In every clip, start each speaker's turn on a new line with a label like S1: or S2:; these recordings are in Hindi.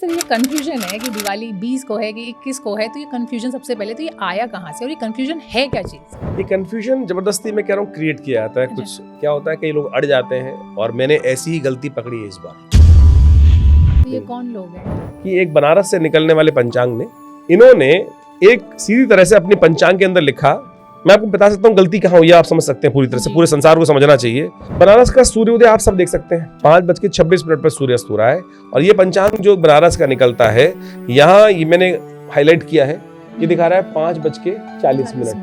S1: सर ये कंफ्यूजन है कि दिवाली 20 को है कि 21 को है, तो ये कंफ्यूजन सबसे पहले तो ये आया कहाँ से और ये कंफ्यूजन है क्या चीज?
S2: ये कंफ्यूजन जबरदस्ती मैं कह रहा हूँ क्रिएट किया जाता है। कुछ क्या होता है, कई लोग अड़ जाते हैं और मैंने ऐसी ही गलती पकड़ी है इस बार।
S1: तो ये कौन लोग हैं?
S2: कि एक बनारस से निकलने वाले पंचांग ने, इन्होंने एक सीधी तरह से अपनी पंचांग के अंदर लिखा। मैं आपको बता सकता हूँ गलती कहाँ हुई है, आप समझ सकते हैं पूरी तरह से, पूरे संसार को समझना चाहिए। बनारस का सूर्योदय आप सब देख सकते हैं, 5:26 पर सूर्यास्त हो रहा है और ये पंचांग जो बनारस का निकलता है, यहाँ ये मैंने हाईलाइट किया है, ये दिखा रहा है 5:40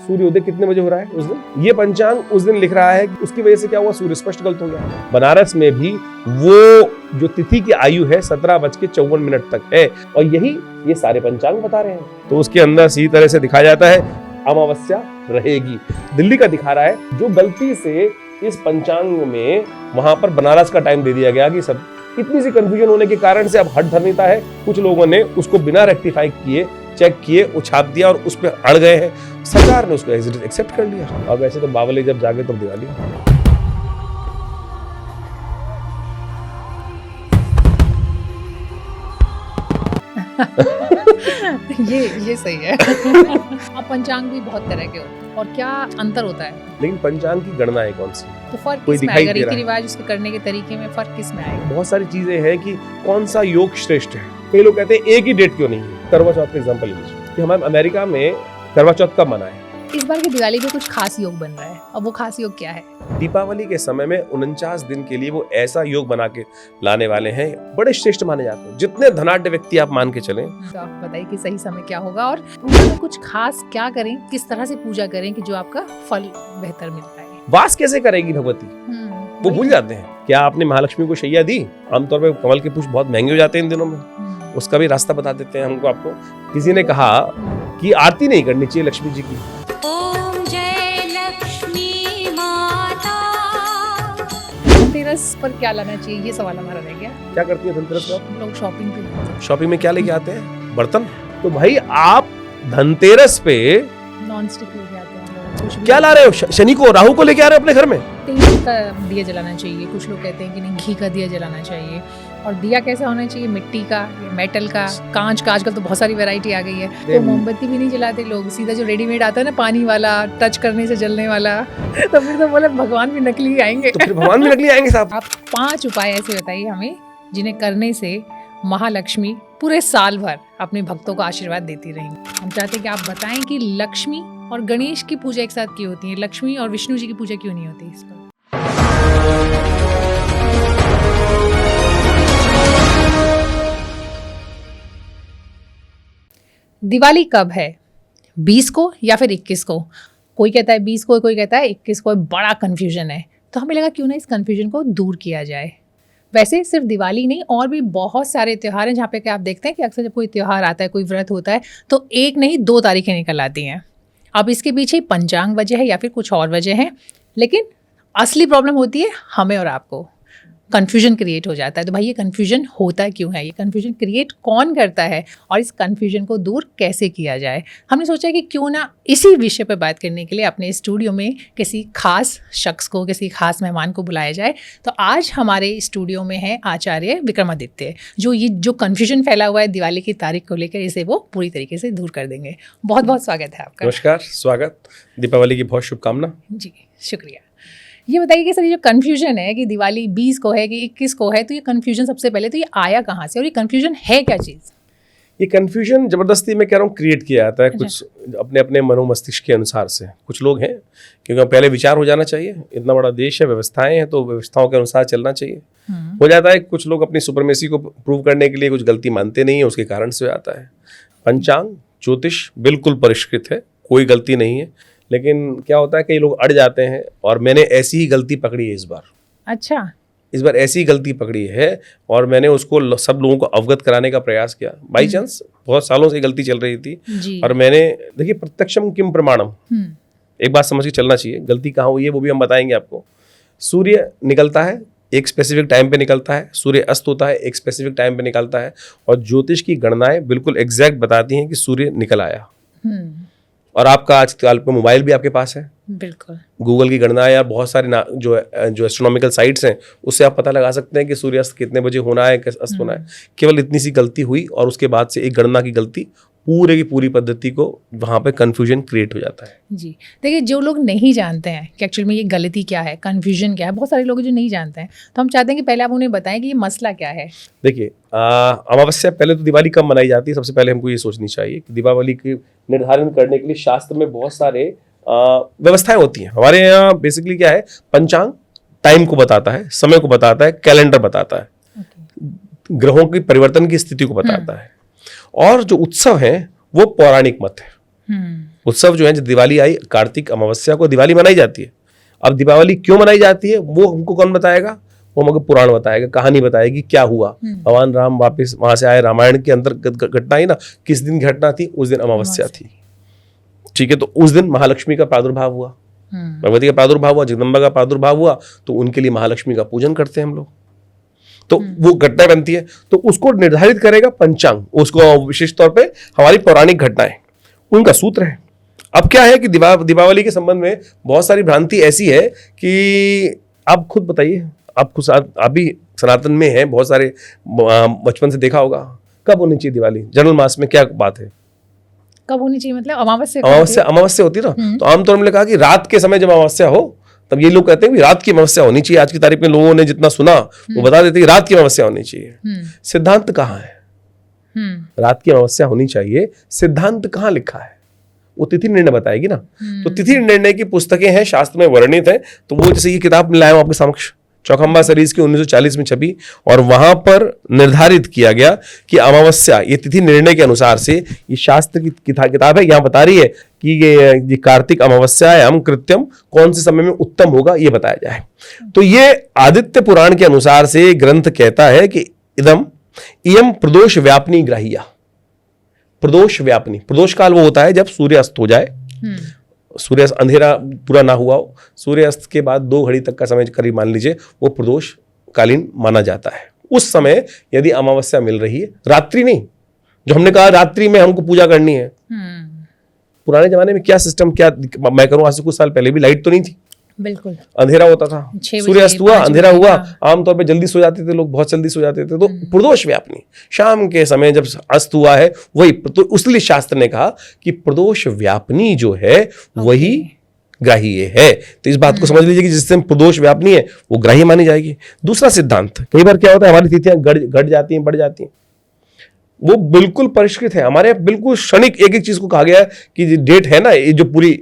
S2: सूर्योदय कितने बजे हो रहा है उस दिन। ये पंचांग उस दिन लिख रहा है, उसकी वजह से क्या हुआ, सूर्य स्पष्ट गलत हो गया। बनारस में भी वो जो तिथि की आयु है 17:54 तक है और यही ये सारे पंचांग बता रहे हैं। तो उसके अंदर सीधी तरह से दिखाया जाता है अमावस्या रहेगी। दिल्ली का दिखा रहा है, जो गलती से इस पंचांग में वहां पर बनारस का टाइम दे दिया गया कि सब इतनी सी कंफ्यूजन होने के कारण से अब हट धर्मिता है। कुछ लोगों ने उसको बिना रेक्टिफाई किए, चेक किए, उछाप दिया और उस पर अड़ गए हैं। सरकार ने उसको एक्सेप्ट कर लिया। अब वैसे तो बावली जब जागे तो दिवाली।
S1: ये सही है। अब पंचांग भी बहुत तरह के होते हैं और क्या अंतर होता है?
S2: लेकिन पंचांग की गणना है कौन सी,
S1: तो फर्क
S2: कोई
S1: किस में
S2: दिखाई
S1: आएगा?
S2: दे रहा
S1: रीति
S2: है।
S1: रिवाज उसके करने के तरीके में फर्क किस में आएगा?
S2: बहुत सारी चीजें हैं कि कौन सा योग श्रेष्ठ है। कई लोग कहते हैं एक ही डेट क्यों नहीं है। करवा चौथ का एग्जाम्पल लीजिए कि हमारे अमेरिका में करवा चौथ कब मनाए।
S1: इस बार की दिवाली पे कुछ खास योग बन रहा है, अब वो खास योग क्या है?
S2: दीपावली के समय में 49 दिन के लिए वो ऐसा योग बना के लाने वाले हैं, बड़े श्रेष्ठ माने जाते हैं। जितने धनाढ्य व्यक्ति आप मान के चलें।
S1: तो आप बताइए कि सही समय क्या होगा और पूजा में कुछ खास क्या करें, किस तरह से पूजा करें कि जो आपका फल बेहतर मिल पाए?
S2: वास कैसे करेगी भगवती, वो भूल जाते हैं। क्या आपने महालक्ष्मी को शैया दी? आमतौर पर कमल के पुष्प बहुत महंगे हो जाते हैं इन दिनों में, उसका भी रास्ता बता देते हैं हमको। आपको किसी ने कहा कि आरती नहीं करनी चाहिए लक्ष्मी जी की।
S1: धनतेरस पर क्या लाना चाहिए, ये सवाल हमारा रह गया।
S2: क्या करती है धनतेरस पर?
S1: हम लोग शॉपिंग पे जाते हैं।
S2: शॉपिंग में क्या लेके आते हैं? बर्तन। तो भाई आप धनतेरस पे
S1: नॉन स्टिक लेके आते हैं हम लोग। कुछ भी
S2: क्या ला रहे हो? शनि को, राहु को लेके आ रहे हो अपने घर में?
S1: तेल का दिया जलाना चाहिए, कुछ लोग कहते हैं कि नहीं घी का दिया जलाना चाहिए। और दिया कैसा होना चाहिए? मिट्टी का, मेटल का, कांच का। आजकल तो बहुत सारी वैरायटी आ गई है। तो मोमबत्ती भी नहीं जलाते लोग, सीधा जो रेडीमेड आता है ना पानी वाला, टच करने से जलने वाला। तो फिर तो बोले भगवान भी नकली आएंगे।
S2: तो फिर भगवान भी नकली आएंगे साहब।
S1: आप 5 उपाय ऐसे बताइए हमें जिन्हें करने से महालक्ष्मी पूरे साल भर अपने भक्तों को आशीर्वाद देती रहेंगी। हम चाहते हैं कि आप बताएं कि लक्ष्मी और गणेश की पूजा एक साथ क्यों होती है, लक्ष्मी और विष्णु जी की पूजा क्यों नहीं होती? इस पर दिवाली कब है, 20 को या फिर 21 को? कोई कहता है 20 को, कोई कहता है 21 को। बड़ा कन्फ्यूजन है, तो हमें लगा क्यों ना इस कन्फ्यूजन को दूर किया जाए। वैसे सिर्फ दिवाली नहीं, और भी बहुत सारे त्यौहार हैं जहाँ पे कि आप देखते हैं कि अक्सर जब कोई त्यौहार आता है, कोई व्रत होता है, तो 1 नहीं 2 तारीखें निकल आती हैं। अब इसके पीछे पंचांग वजह है या फिर कुछ और वजह है, लेकिन असली प्रॉब्लम होती है हमें और आपको। कन्फ्यूजन क्रिएट हो जाता है। तो भाई ये कन्फ्यूजन होता क्यों है, ये कन्फ्यूजन क्रिएट कौन करता है और इस कन्फ्यूजन को दूर कैसे किया जाए? हमने सोचा कि क्यों ना इसी विषय पर बात करने के लिए अपने स्टूडियो में किसी खास शख्स को, किसी खास मेहमान को बुलाया जाए। तो आज हमारे स्टूडियो में है आचार्य विक्रमादित्य, जो कन्फ्यूजन फैला हुआ है दिवाली की तारीख को लेकर, इसे वो पूरी तरीके से दूर कर देंगे। बहुत बहुत स्वागत है आपका।
S2: नमस्कार, स्वागत। दीपावली की बहुत शुभकामना।
S1: जी शुक्रिया। ये बताइए कि सर ये जो कन्फ्यूजन है कि दिवाली 20 को है कि 21 को है, तो ये कन्फ्यूजन सबसे पहले तो ये आया कहाँ से और ये कन्फ्यूजन है क्या चीज़?
S2: ये कन्फ्यूजन जबरदस्ती मैं कह रहा हूँ क्रिएट किया जाता है। कुछ अपने अपने मनोमस्तिष्क के अनुसार से कुछ लोग हैं, क्योंकि पहले विचार हो जाना चाहिए। इतना बड़ा देश है, व्यवस्थाएं हैं, तो व्यवस्थाओं के अनुसार चलना चाहिए। हो जाता है कुछ लोग अपनी सुपरमेसी को प्रूव करने के लिए कुछ गलती मानते नहीं है, उसके कारण से आता है। पंचांग ज्योतिष बिल्कुल परिष्कृत है, कोई गलती नहीं है। लेकिन क्या होता है, कई लोग अड़ जाते हैं और मैंने ऐसी ही गलती पकड़ी है इस बार।
S1: अच्छा,
S2: इस बार ऐसी गलती पकड़ी है और मैंने उसको सब लोगों को अवगत कराने का प्रयास किया। बाई चांस बहुत सालों से गलती चल रही थी
S1: जी।
S2: और मैंने, देखिए, प्रत्यक्षम किम प्रमाणम, एक बात समझ के चलना चाहिए। गलती कहाँ हुई है वो भी हम बताएंगे आपको। सूर्य निकलता है एक स्पेसिफिक टाइम पे निकलता है, सूर्य अस्त होता है एक स्पेसिफिक टाइम पे निकलता है, और ज्योतिष की गणनाएं बिल्कुल एग्जैक्ट बताती हैं कि सूर्य निकल आया। और आपका आजकल मोबाइल भी आपके पास है,
S1: बिल्कुल।
S2: गूगल की गणना या बहुत सारे जो एस्ट्रोनॉमिकल साइट्स हैं उससे आप पता लगा सकते हैं कि सूर्यास्त कितने बजे होना है, कैसे अस्त होना है। केवल इतनी सी गलती हुई और उसके बाद से एक गणना की गलती पूरे की पूरी पद्धति को वहाँ पे कन्फ्यूजन क्रिएट हो जाता है।
S1: जी, देखिए जो लोग नहीं जानते हैं कि एक्चुअल में ये गलती क्या है, कन्फ्यूजन क्या है, बहुत सारे लोग जो नहीं जानते हैं, तो हम चाहते हैं कि पहले आप उन्हें बताएं कि ये मसला क्या है।
S2: देखिए अमावस्या पहले तो दिवाली कब मनाई जाती है, सबसे पहले हमको ये सोचनी चाहिए कि दीपावली के निर्धारण करने के लिए शास्त्र में बहुत सारे व्यवस्थाएं होती हैं। हमारे यहाँ बेसिकली क्या है, पंचांग टाइम को बताता है, समय को बताता है, कैलेंडर बताता है, ग्रहों की परिवर्तन की स्थिति को बताता है, और जो उत्सव है वो पौराणिक मत है। उत्सव जो है, जब दिवाली आई, कार्तिक अमावस्या को दिवाली मनाई जाती है। अब दीपावली क्यों मनाई जाती है वो हमको कौन बताएगा, वो हमको पुराण बताएगा, कहानी बताएगी क्या हुआ। भगवान राम वापस वहां से आए, रामायण के अंतर्गत घटना ही ना, किस दिन घटना थी, उस दिन अमावस्या थी। ठीक है, तो उस दिन महालक्ष्मी का प्रादुर्भाव हुआ, भगवती का प्रादुर्भाव हुआ, जगदम्बा का प्रादुर्भाव हुआ, तो उनके लिए महालक्ष्मी का पूजन करते हैं हम लोग, तो वो घटना बनती है। तो उसको निर्धारित करेगा पंचांग, उसको विशेष तौर पे हमारी पौराणिक घटनाएं, उनका सूत्र है। अब क्या है कि दीपावली के संबंध में बहुत सारी भ्रांति ऐसी है कि आप खुद बताइए, आप भी सनातन में हैं, बहुत सारे बचपन से देखा होगा, कब होनी चाहिए दिवाली, जनवरी मास में क्या बात है,
S1: कब होनी चाहिए, मतलब अमावस्या
S2: होती है ना। तो आमतौर में कहा कि रात के समय जब अमावस्या हो, तब ये लोग कहते हैं कि रात की अमावस्या होनी चाहिए। आज की तारीख में लोगों ने जितना सुना वो बता देते कि रात की अमावस्या होनी चाहिए। सिद्धांत कहाँ है, रात की अमावस्या होनी चाहिए, सिद्धांत कहाँ लिखा है, वो तिथि निर्णय बताएगी ना। तो तिथि निर्णय की पुस्तकें हैं, शास्त्र में वर्णित है। तो वो जैसे ये किताब लाया हूं आपके समक्ष, चौखंबा सीरीज की 1940 में छपी, और वहां पर निर्धारित किया गया कि अमावस्या, ये तिथि निर्णय के अनुसार से, ये शास्त्र की किताब है, यहां बता रही है कि ये कार्तिक अमावस्यायाम कृत्यम कौन से समय में उत्तम होगा, ये बताया जाए। तो ये आदित्य पुराण के अनुसार से ग्रंथ कहता है कि इयम प्रदोष व्यापनी ग्राह्या। प्रदोष व्यापनी, प्रदोष काल वो होता है जब सूर्य अस्त हो जाए, सूर्य अंधेरा पूरा ना हुआ हो, सूर्य अस्त के बाद 2 घड़ी तक का समय करीब मान लीजिए, वो प्रदोष कालीन माना जाता है। उस समय यदि अमावस्या मिल रही है, रात्रि नहीं, जो हमने कहा रात्रि में हमको पूजा करनी है, पुराने जमाने में क्या सिस्टम, क्या मैं करूं, आज से कुछ साल पहले भी लाइट तो नहीं थी,
S1: बिल्कुल
S2: अंधेरा होता था, सूर्य अस्त हुआ, अंधेरा हुआ, आमतौर पे जल्दी सो जाते थे लोग, बहुत जल्दी सो जाते थे। तो प्रदोष व्यापनी, शाम के समय जब अस्त हुआ है वही, तो इसलिए शास्त्र ने कहा कि प्रदोष व्यापनी जो है वही ग्राह्य है। तो इस बात को समझ लीजिए कि जिस दिन प्रदोष व्यापनी है वो ग्राह्य मानी जाएगी। दूसरा सिद्धांत, कई बार क्या होता है, हमारी तिथियां घट जाती हैं, बढ़ जाती हैं, वो बिल्कुल परिष्कृत है हमारे, बिल्कुल क्षणिक एक चीज को कहा गया है कि डेट है ना, ये जो पूरी,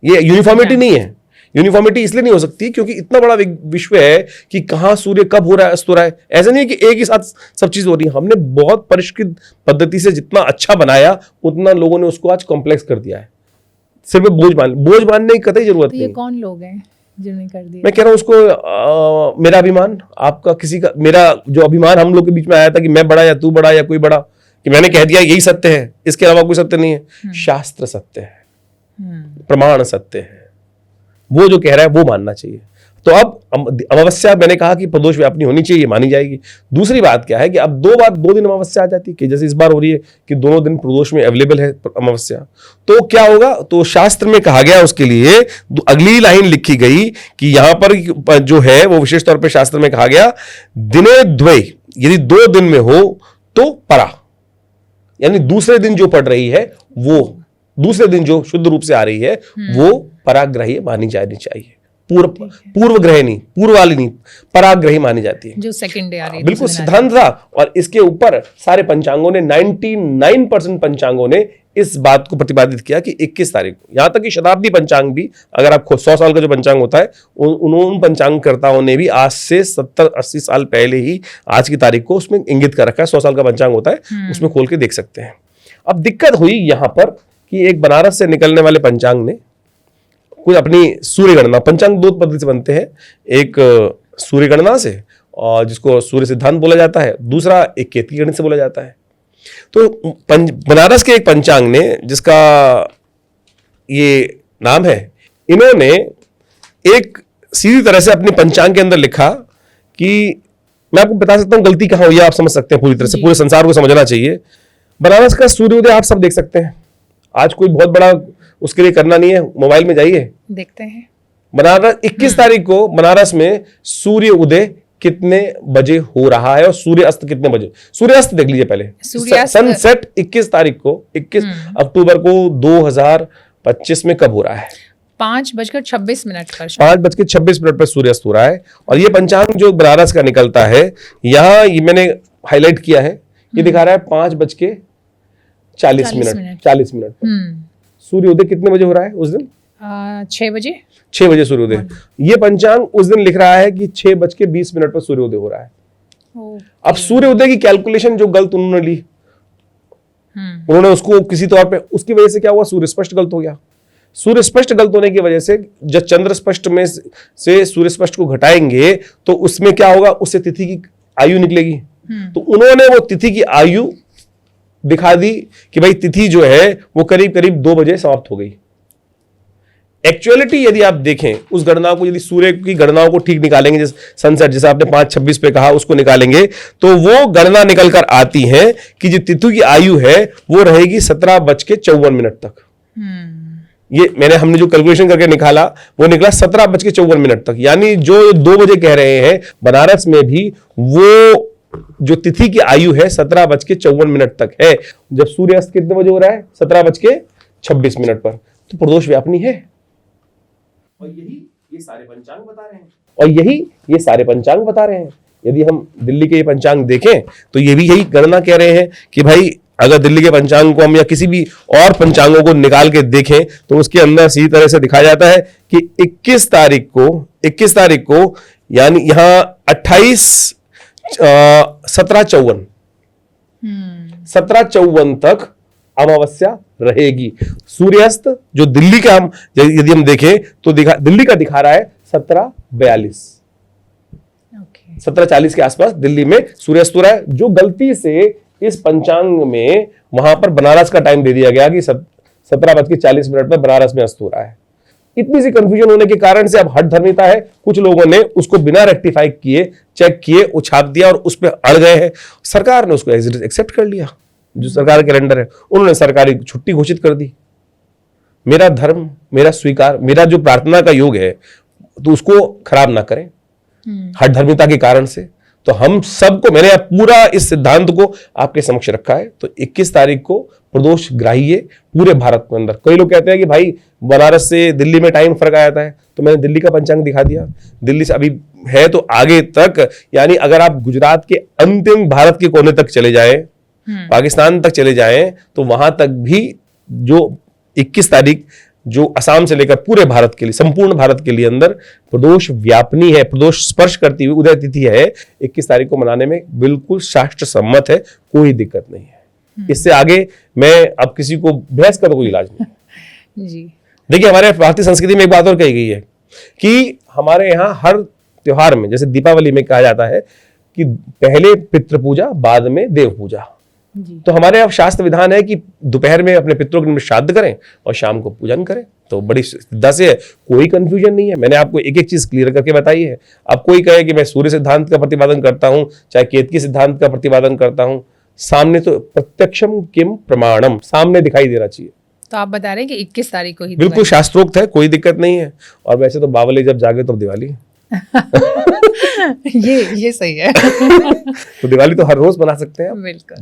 S2: ये यूनिफॉर्मिटी नहीं है। यूनिफॉर्मिटी इसलिए नहीं हो सकती क्योंकि इतना बड़ा विश्व है कि कहां सूर्य कब हो रहा है, अस्त हो रहा है, ऐसा नहीं है कि एक ही साथ सब चीज हो रही है। हमने बहुत परिष्कृत पद्धति से जितना अच्छा बनाया, उतना लोगों ने उसको आज कॉम्प्लेक्स कर दिया है। सिर्फ बोझ मानने की कतई जरूरत नहीं।
S1: ये कौन लोग हैं जिन्होंने कर दिया?
S2: मैं कह रहा हूं उसको मेरा अभिमान, आपका किसी का, मेरा जो अभिमान हम लोग के बीच में आया था कि मैं बड़ा या तू बड़ा या कोई बड़ा, कि मैंने कह दिया यही सत्य है, इसके अलावा कोई सत्य नहीं है। शास्त्र सत्य है, प्रमाण सत्य है, वो जो कह रहा है वो मानना चाहिए। तो अब अमावस्या मैंने कहा कि प्रदोष व्यापनी होनी चाहिए, मानी जाएगी। दूसरी बात क्या है कि अब 2 दिन अमावस्या आ जाती है, कि जैसे इस बार हो रही है कि दोनों दिन प्रदोष में अवेलेबल है अमावस्या, तो क्या होगा, तो शास्त्र में कहा गया उसके लिए अगली लाइन लिखी गई कि यहां पर जो है वो विशेष तौर पर शास्त्र में कहा गया, दिने द्वय, यदि 2 दिन में हो तो परा, यानी दूसरे दिन जो पड़ रही है, वो दूसरे दिन जो शुद्ध रूप से आ रही है वो पराग्रही मानी जानी चाहिए। पूर्व ग्रह नहीं, पूर्व वाली नहीं, पराग्रही मानी जाती है,
S1: जो सेकंड डे आ रही है।
S2: बिल्कुल सिद्धांत था। और इसके ऊपर सारे पंचांगों ने, 99% पंचांगों ने इस बात को प्रतिपादित किया कि 21 तारीख को, यहां तक कि शताब्दी पंचांग भी, अगर आप 100 साल का जो पंचांग होता है, उन पंचांगकर्ताओं ने भी आज से 70-80 साल पहले ही आज की तारीख को उसमें इंगित कर रखा है। 100 साल का पंचांग होता है, उसमें खोल के देख सकते हैं। अब दिक्कत हुई यहां पर कि एक बनारस से निकलने वाले पंचांग ने कुछ अपनी सूर्य गणना, पंचांग 2 पद्धति से बनते हैं, एक सूर्य गणना से, और जिसको सूर्य सिद्धांत बोला जाता है, दूसरा एक केतकी गणित से बोला जाता है। तो बनारस के एक पंचांग ने, जिसका ये नाम है, इन्होंने एक सीधी तरह से अपने पंचांग के अंदर लिखा कि, मैं आपको बता सकता हूं गलती कहां हुई है, आप समझ सकते हैं पूरी तरह से, पूरे संसार को समझना चाहिए। बनारस का सूर्योदय आप सब देख सकते हैं। आज कोई बहुत बड़ा उसके लिए करना नहीं है, मोबाइल में जाइए,
S1: देखते हैं।
S2: बनारस 21 तारीख को बनारस में सूर्य उदय कितने बजे हो रहा है और सूर्य अस्त कितने बजे, सूर्य अस्त देख लीजिए पहले। सनसेट 21 तारीख को, 21 अक्टूबर को 2025 में कब हो रहा है?
S1: 5:26 पर।
S2: 5:26 पर सूर्यास्त हो रहा है। और ये पंचांग जो बनारस का निकलता है, यहाँ ये मैंने हाईलाइट किया है, ये दिखा रहा है 5:40 मिनट। सूर्योदय कितने बजे हो रहा है उस दिन?
S1: 6 बजे।
S2: 6 बजे सूर्योदय। ये पंचांग उस दिन लिख रहा है कि 6:20 पर सूर्योदय हो रहा है। अब सूर्योदय की कैलकुलेशन जो गलत उन्होंने ली, उन्होंने उसको किसी तौर पे, उसकी वजह से क्या हुआ, सूर्य स्पष्ट गलत हो गया। सूर्य स्पष्ट गलत होने की वजह से जब चंद्र स्पष्ट में से सूर्य स्पष्ट को घटाएंगे तो उसमें क्या होगा, उससे तिथि की आयु निकलेगी। तो उन्होंने वो तिथि की आयु दिखा दी कि भाई तिथि जो है वो करीब करीब 2 बजे समाप्त हो गई। एक्चुअलिटी यदि आप देखें उस गणना को, यदि सूर्य की गणनाओं को ठीक निकालेंगे, जैसे सनसेट जैसे आपने 5:26 पे कहा, उसको निकालेंगे तो वो गणना निकल कर आती है कि जो तिथि की आयु है वो रहेगी 17:54 तक। ये हमने जो कैलकुलेशन करके निकाला वो निकला 17:54 तक। यानी जो 2 बजे कह रहे हैं बनारस में भी, वो जो तिथि की आयु है 17:54 तक है। जब सूर्यास्त कितने बजे हो रहा है? 17:26 पर। तो प्रदोष व्यापनी है। और यही ये सारे पंचांग बता रहे हैं। यदि हम दिल्ली के ये पंचांग देखें तो ये भी यही गणना कह रहे हैं कि भाई अगर दिल्ली के पंचांग को हम या किसी भी और पंचांगों को निकाल के देखें तो उसके अंदर सीधी तरह से दिखाया जाता है कि 21 तारीख को यानी यहां 17:54 तक अमावस्या रहेगी। सूर्यास्त जो दिल्ली का हम यदि हम देखें तो दिल्ली का दिखा रहा है 17:42, 17:40 के आसपास दिल्ली में सूर्यास्त हो रहा है। जो गलती से इस पंचांग में वहां पर बनारस का टाइम दे दिया गया कि 17:40 पर बनारस में अस्त हो रहा है। इतनी सी कंफ्यूजन होने के कारण से अब हठ धर्मिता है, कुछ लोगों ने उसको बिना रेक्टिफाई किए, चेक किए, उछाप दिया और उस पर अड़ गए हैं। सरकार ने उसको एक्सेप्ट कर लिया, जो सरकार कैलेंडर है उन्होंने सरकारी छुट्टी घोषित कर दी। मेरा धर्म, मेरा स्वीकार, मेरा जो प्रार्थना का योग है तो उसको खराब ना करें हठ धर्मिता के कारण से। तो हम सबको, मैंने अब पूरा इस सिद्धांत को आपके समक्ष रखा है। तो 21 तारीख को प्रदोष ग्राह्य पूरे भारत के अंदर। कई लोग कहते हैं कि भाई बनारस से दिल्ली में टाइम फर्क आ जाता है, तो मैंने दिल्ली का पंचांग दिखा दिया। दिल्ली से अभी है तो आगे तक, यानी अगर आप गुजरात के अंतिम भारत के कोने तक चले जाएं, पाकिस्तान तक चले जाएं, तो वहां तक भी जो 21 तारीख जो असम से लेकर पूरे भारत के लिए, संपूर्ण भारत के लिए अंदर प्रदोष व्यापनी है, प्रदोष स्पर्श करती हुई उदय तिथि है, 21 तारीख को मनाने में बिल्कुल शास्त्र सम्मत है, कोई दिक्कत नहीं है। इससे आगे मैं अब किसी को बहस का तो कोई इलाज नहीं जी। देखिए हमारे भारतीय संस्कृति में एक बात और कही गई है कि हमारे यहाँ हर त्योहार में, जैसे दीपावली में कहा जाता है कि पहले पितृ पूजा बाद में देव पूजा। तो हमारे अब शास्त्र विधान है कि दोपहर में अपने पितरों के श्राद्ध करें और शाम को पूजन करें। तो बड़ी श्रद्धा से है, कोई कंफ्यूजन नहीं है। मैंने आपको एक एक चीज क्लियर करके बताई है। अब कोई कहे कि मैं सूर्य सिद्धांत का प्रतिपादन करता हूं, चाहे केतकी सिद्धांत का प्रतिपादन करता हूं, सामने तो प्रत्यक्षम किम प्रमाणम, सामने दिखाई देना चाहिए।
S1: तो आप बता रहे हैं कि 21 तारीख को ही
S2: बिल्कुल शास्त्रोक्त है, कोई दिक्कत नहीं है। और वैसे तो बावली जब जागे तो दिवाली
S1: ये सही है।
S2: तो दिवाली तो हर रोज बना सकते हैं,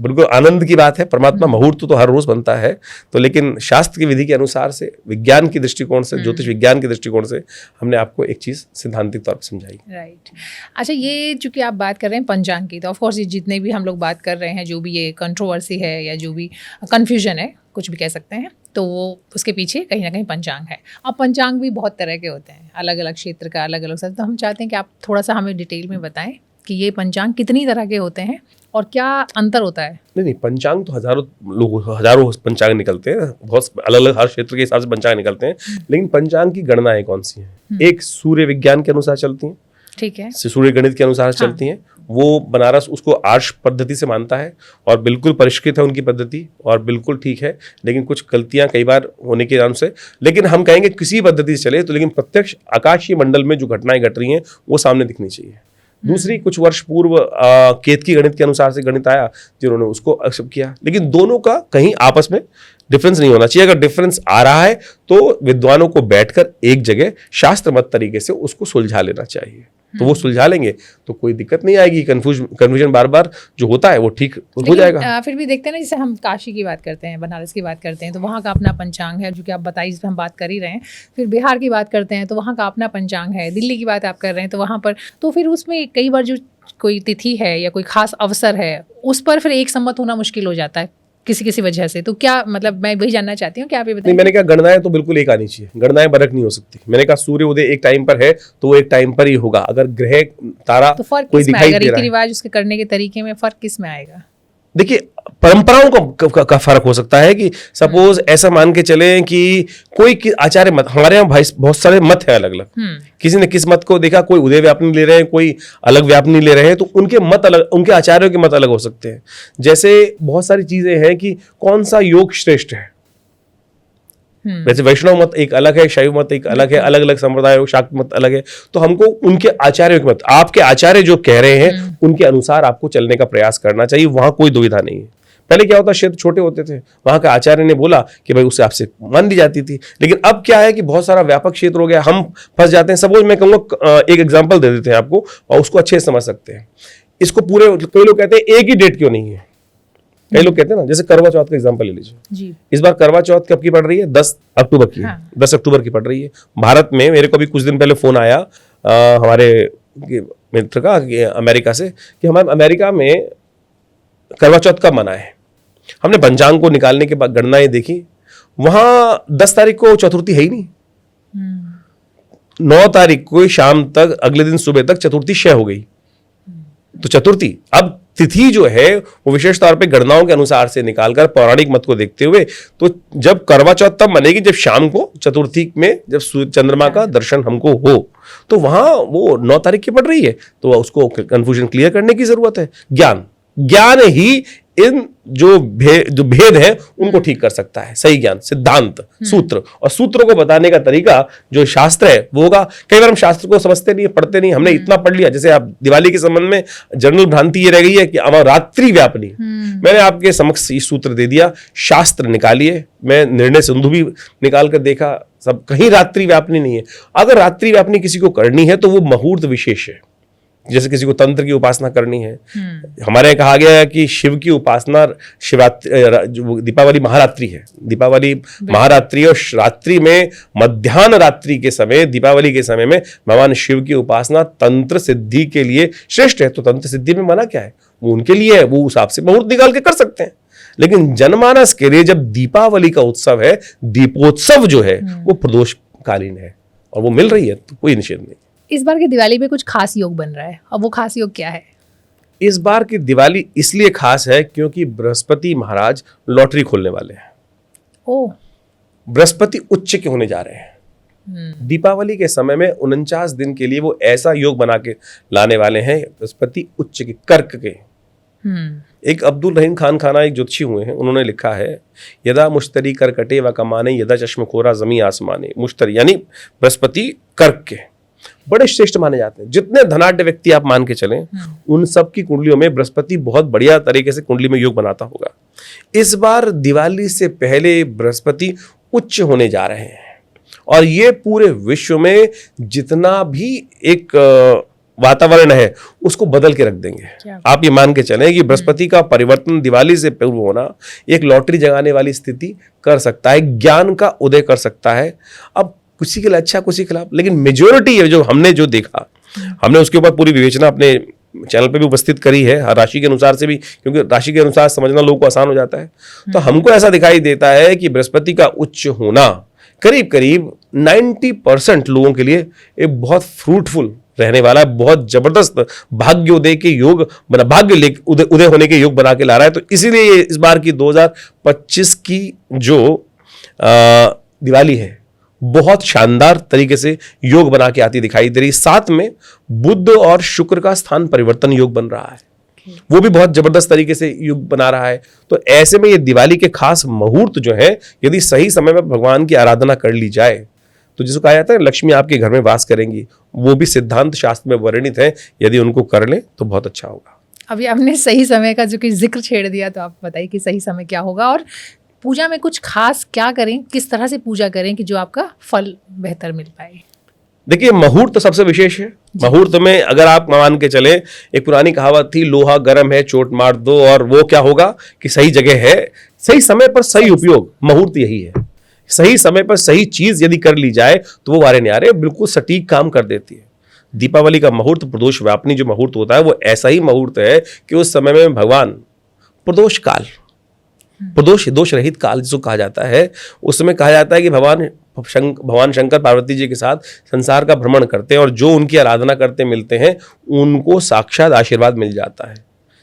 S2: बिल्कुल आनंद की बात है। परमात्मा मुहूर्त तो हर रोज बनता है, तो लेकिन शास्त्र की विधि के अनुसार से, विज्ञान की दृष्टिकोण से, ज्योतिष विज्ञान की दृष्टिकोण से हमने आपको एक चीज सिद्धांतिक तौर पर समझाई।
S1: राइट। अच्छा, ये चूंकि आप बात कर रहे हैं पंचांग की, तो ऑफकोर्स ये जितने भी हम लोग बात कर रहे हैं, जो भी ये कंट्रोवर्सी है या जो भी कंफ्यूजन है, कुछ भी कह सकते हैं, तो वो उसके पीछे कहीं ना कहीं पंचांग है। अब पंचांग भी बहुत तरह के होते हैं, अलग अलग क्षेत्र का अलग अलग। तो हम चाहते हैं कि आप थोड़ा सा हमें डिटेल में बताएं कि ये पंचांग कितनी तरह के होते हैं और क्या अंतर होता है।
S2: नहीं, पंचांग तो हजारों पंचांग निकलते हैं, बहुत अलग अलग हर क्षेत्र के हिसाब से पंचांग निकलते हैं। लेकिन पंचांग की गणनाएं कौन सी हैं? एक सूर्य विज्ञान के अनुसार चलती हैं, ठीक है, सूर्य गणित के अनुसार चलती हैं। वो बनारस उसको आर्ष पद्धति से मानता है और बिल्कुल परिष्कृत है उनकी पद्धति और बिल्कुल ठीक है। लेकिन कुछ गलतियां कई बार होने के कारण से, लेकिन हम कहेंगे किसी पद्धति से चले तो, लेकिन प्रत्यक्ष आकाशीय मंडल में जो घटनाएं घट रही हैं वो सामने दिखनी चाहिए। दूसरी कुछ वर्ष पूर्व केतकी गणित के अनुसार से गणित आया, जिन्होंने उसको एक्सेप्ट किया। लेकिन दोनों का कहीं आपस में डिफरेंस नहीं होना चाहिए। अगर डिफरेंस आ रहा है तो विद्वानों को बैठकर एक जगह शास्त्र मत तरीके से उसको सुलझा लेना चाहिए। तो वो सुलझा लेंगे तो कोई दिक्कत नहीं आएगी। कन्फ्यूजन बार बार जो होता है वो ठीक हो जाएगा।
S1: फिर भी देखते हैं ना, जैसे हम काशी की बात करते हैं, बनारस की बात करते हैं तो वहाँ का अपना पंचांग है, जो कि आप बताइए, जिस पर हम बात कर ही रहे हैं। फिर बिहार की बात करते हैं तो वहाँ का अपना पंचांग है। दिल्ली की बात आप कर रहे हैं तो वहाँ पर, तो फिर उसमें कई बार जो कोई तिथि है या कोई खास अवसर है उस पर फिर एक सम्मत होना मुश्किल हो जाता है किसी किसी वजह से। तो क्या मतलब, मैं वही जानना चाहती हूँ कि आप ये बताइए।
S2: मैंने कहा गणनाएं तो बिल्कुल एक आनी चाहिए, गणनाएं बरक नहीं हो सकती। मैंने कहा सूर्य उदय एक टाइम पर है तो वो एक टाइम पर ही होगा। अगर ग्रह तारा
S1: तो फर्क
S2: कोई
S1: किस में
S2: दिखाई
S1: आएगा?
S2: दे रहा
S1: रीति
S2: है,
S1: रिवाज उसके करने के तरीके में फर्क किस में आएगा?
S2: देखिए परंपराओं का फर्क हो सकता है कि सपोज ऐसा मान के चलें कि कोई आचार्य मत, हमारे यहाँ भाई बहुत सारे मत है अलग अलग, किसी ने किस मत को देखा, कोई उदय व्यापनी ले रहे हैं, कोई अलग व्यापनी ले रहे हैं, तो उनके मत अलग, उनके आचार्यों के मत अलग हो सकते हैं। जैसे बहुत सारी चीजें हैं कि कौन सा योग श्रेष्ठ है। वैसे वैष्णव मत एक अलग है, शैव मत एक अलग है, अलग अलग संप्रदाय, शाक्त मत अलग है। तो हमको उनके आचार्यों के मत, आपके आचार्य जो कह रहे हैं उनके अनुसार आपको चलने का प्रयास करना चाहिए। वहां कोई दुविधा नहीं है। पहले क्या होता, क्षेत्र छोटे होते थे, वहां का आचार्य ने बोला कि भाई उससे आपसे मान ली जाती थी। लेकिन अब क्या है कि बहुत सारा व्यापक क्षेत्र हो गया, हम फंस जाते हैं। सपोज मैं कहूंगा एक एग्जाम्पल दे देते हैं आपको और उसको अच्छे से समझ सकते हैं इसको पूरे। कई लोग कहते हैं एक ही डेट क्यों नहीं है, कई लोग कहते हैं ना, जैसे करवा चौथ का एग्जांपल ले लीजिए जी। इस बार करवा चौथ कब की पड़ रही है? 10 अक्टूबर की। हाँ। 10 अक्टूबर की पड़ रही है भारत में। मेरे को भी कुछ दिन पहले फोन आया हमारे मित्र का अमेरिका से कि हमारे अमेरिका में करवा चौथ कब मना है। हमने पंचांग को निकालने के बाद गणनाएं देखी, वहां 10 तारीख को चतुर्थी है ही नहीं। 9 तारीख को शाम तक, अगले दिन सुबह तक चतुर्थी क्षय हो गई। तो चतुर्थी, अब तिथि जो है वो विशेष तौर पे गणनाओं के अनुसार से निकालकर पौराणिक मत को देखते हुए, तो जब करवा चौथ तब मनेगी जब शाम को चतुर्थी में जब चंद्रमा का दर्शन हमको हो। तो वहां वो 9 तारीख की पड़ रही है, तो उसको कंफ्यूजन क्लियर करने की जरूरत है। ज्ञान ही इन जो भेद है उनको ठीक कर सकता है। सही ज्ञान, सिद्धांत, सूत्र, और सूत्रों को बताने का तरीका जो शास्त्र है वो होगा। कई बार हम शास्त्र को समझते नहीं, पढ़ते नहीं, हमने इतना पढ़ लिया। जैसे आप दिवाली के संबंध में जनरल भ्रांति ये रह गई है कि रात्रि व्यापनी। मैंने आपके समक्ष ये सूत्र दे दिया, शास्त्र निकालिए। मैं निर्णय सिंधु भी निकाल कर देखा, सब कहीं रात्रि व्यापनी नहीं है। अगर रात्रि व्यापनी किसी को करनी है तो वो मुहूर्त विशेष है। जैसे किसी को तंत्र की उपासना करनी है, हमारे यहाँ कहा गया है कि शिव की उपासना शिवरात्रि, दीपावली महारात्रि है। दीपावली महारात्रि और रात्रि में मध्याह्न रात्रि के समय, दीपावली के समय में भगवान शिव की उपासना तंत्र सिद्धि के लिए श्रेष्ठ है। तो तंत्र सिद्धि में मना क्या है, वो उनके लिए है, वो उस हिसाब से मुहूर्त निकाल के कर सकते हैं। लेकिन जनमानस के लिए जब दीपावली का उत्सव है, दीपोत्सव जो है वो प्रदोषकालीन है और वो मिल रही है, तो कोई निषेध नहीं।
S1: इस बार की दिवाली पे कुछ खास योग बन रहा है, और वो खास योग क्या है?
S2: इस बार की दिवाली इसलिए खास है क्योंकि बृहस्पति महाराज लॉटरी खोलने वाले हैं। ओह, बृहस्पति उच्च के होने जा रहे हैं। दीपावली के समय में 49 दिन के लिए वो ऐसा योग बना के लाने वाले हैं, बृहस्पति उच्च के, कर्क के। एक अब्दुल रहीम खान खाना एक ज्योतिषी हुए हैं, उन्होंने लिखा है यदा मुश्तरी कर्कटे व कमाने यदा चश्मखोरा जमी आसमाने। मुश्तरी यानी बृहस्पति कर्क के बड़े श्रेष्ठ माने जाते हैं। जितने धनाढ्य व्यक्ति आप मान के चलें, उन सब की कुंडलियों में बृहस्पति बहुत बढ़िया तरीके से कुंडली में योग बनाता होगा। इस बार दिवाली से पहले बृहस्पति उच्च होने जा रहे हैं और ये पूरे विश्व में जितना भी एक वातावरण है उसको बदल के रख देंगे। आप ये मान के चलें कि बृहस्पति का परिवर्तन दिवाली से पूर्व होना एक लॉटरी जगाने वाली स्थिति कर सकता है, ज्ञान का उदय कर सकता है। अब किसी के लिए अच्छा, किसी के खिलाफ, लेकिन मेजोरिटी है जो हमने जो देखा, हमने उसके ऊपर पूरी विवेचना अपने चैनल पे भी उपस्थित करी है, राशि के अनुसार से भी, क्योंकि राशि के अनुसार समझना लोगों को आसान हो जाता है। तो हमको ऐसा दिखाई देता है कि बृहस्पति का उच्च होना करीब करीब 90% लोगों के लिए एक बहुत फ्रूटफुल रहने वाला है, बहुत जबरदस्त भाग्योदय के योग बना, भाग्य उदय होने के योग बना के ला रहा है। तो इसीलिए इस बार की 2025 की जो दिवाली है बहुत शानदार तरीके से योग बना के आती दिखाई दे रही। साथ में बुध और शुक्र का स्थान परिवर्तन योग बन रहा है, वो भी बहुत जबरदस्त तरीके से योग बना रहा है। तो ऐसे में ये दिवाली के खास मुहूर्त जो है, यदि सही समय में भगवान की आराधना कर ली जाए, तो जिसको कहा जाता है लक्ष्मी आपके घर में वास करेंगी वो भी सिद्धांत शास्त्र में वर्णित है, यदि उनको कर लें तो बहुत अच्छा होगा।
S1: अभी आपने सही समय का जो कि जिक्र छेड़ दिया, तो आप बताइए कि सही समय क्या होगा और पूजा में कुछ खास क्या करें, किस तरह से पूजा करें कि जो आपका फल बेहतर मिल पाए।
S2: देखिए, मुहूर्त तो सबसे विशेष है। मुहूर्त में अगर आप मान के चले, एक पुरानी कहावत थी, लोहा गर्म है चोट मार दो, और वो क्या होगा कि सही जगह है, सही समय पर सही उपयोग, मुहूर्त यही है। सही समय पर सही चीज यदि कर ली जाए तो वो वारे न्यारे बिल्कुल सटीक काम कर देती है। दीपावली का मुहूर्त, प्रदोष व्यापनी जो मुहूर्त होता है, वो ऐसा ही मुहूर्त है कि उस समय में भगवान प्रदोष काल, प्रदोष दोष रहित काल जिसको कहा जाता है, उस समय कहा जाता है कि भगवान शंकर पार्वती जी के साथ संसार का भ्रमण करते हैं और जो उनकी आराधना करते मिलते हैं उनको साक्षात आशीर्वाद मिल जाता है।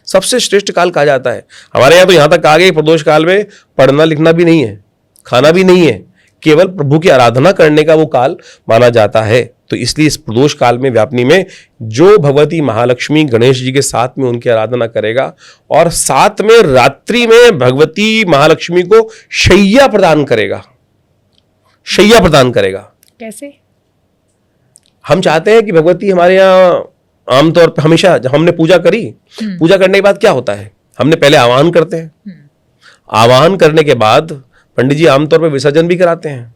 S2: सबसे श्रेष्ठ काल कहा जाता है। हमारे यहाँ तो यहाँ तक आ गए, प्रदोष काल में पढ़ना लिखना भी नहीं है, खाना भी नहीं है, केवल प्रभु की आराधना करने का वो काल माना जाता है। तो इसलिए इस प्रदोष काल में, व्यापनी में, जो भगवती महालक्ष्मी गणेश जी के साथ में उनकी आराधना करेगा और साथ में रात्रि में भगवती महालक्ष्मी को शैया प्रदान करेगा। शैया प्रदान करेगा
S1: कैसे?
S2: हम चाहते हैं कि भगवती हमारे यहाँ आमतौर पर हमेशा जब हमने पूजा करी, पूजा करने के बाद क्या होता है, हमने पहले आवाहन करते हैं। आवाहन करने के बाद पंडित जी आमतौर पर विसर्जन भी कराते हैं।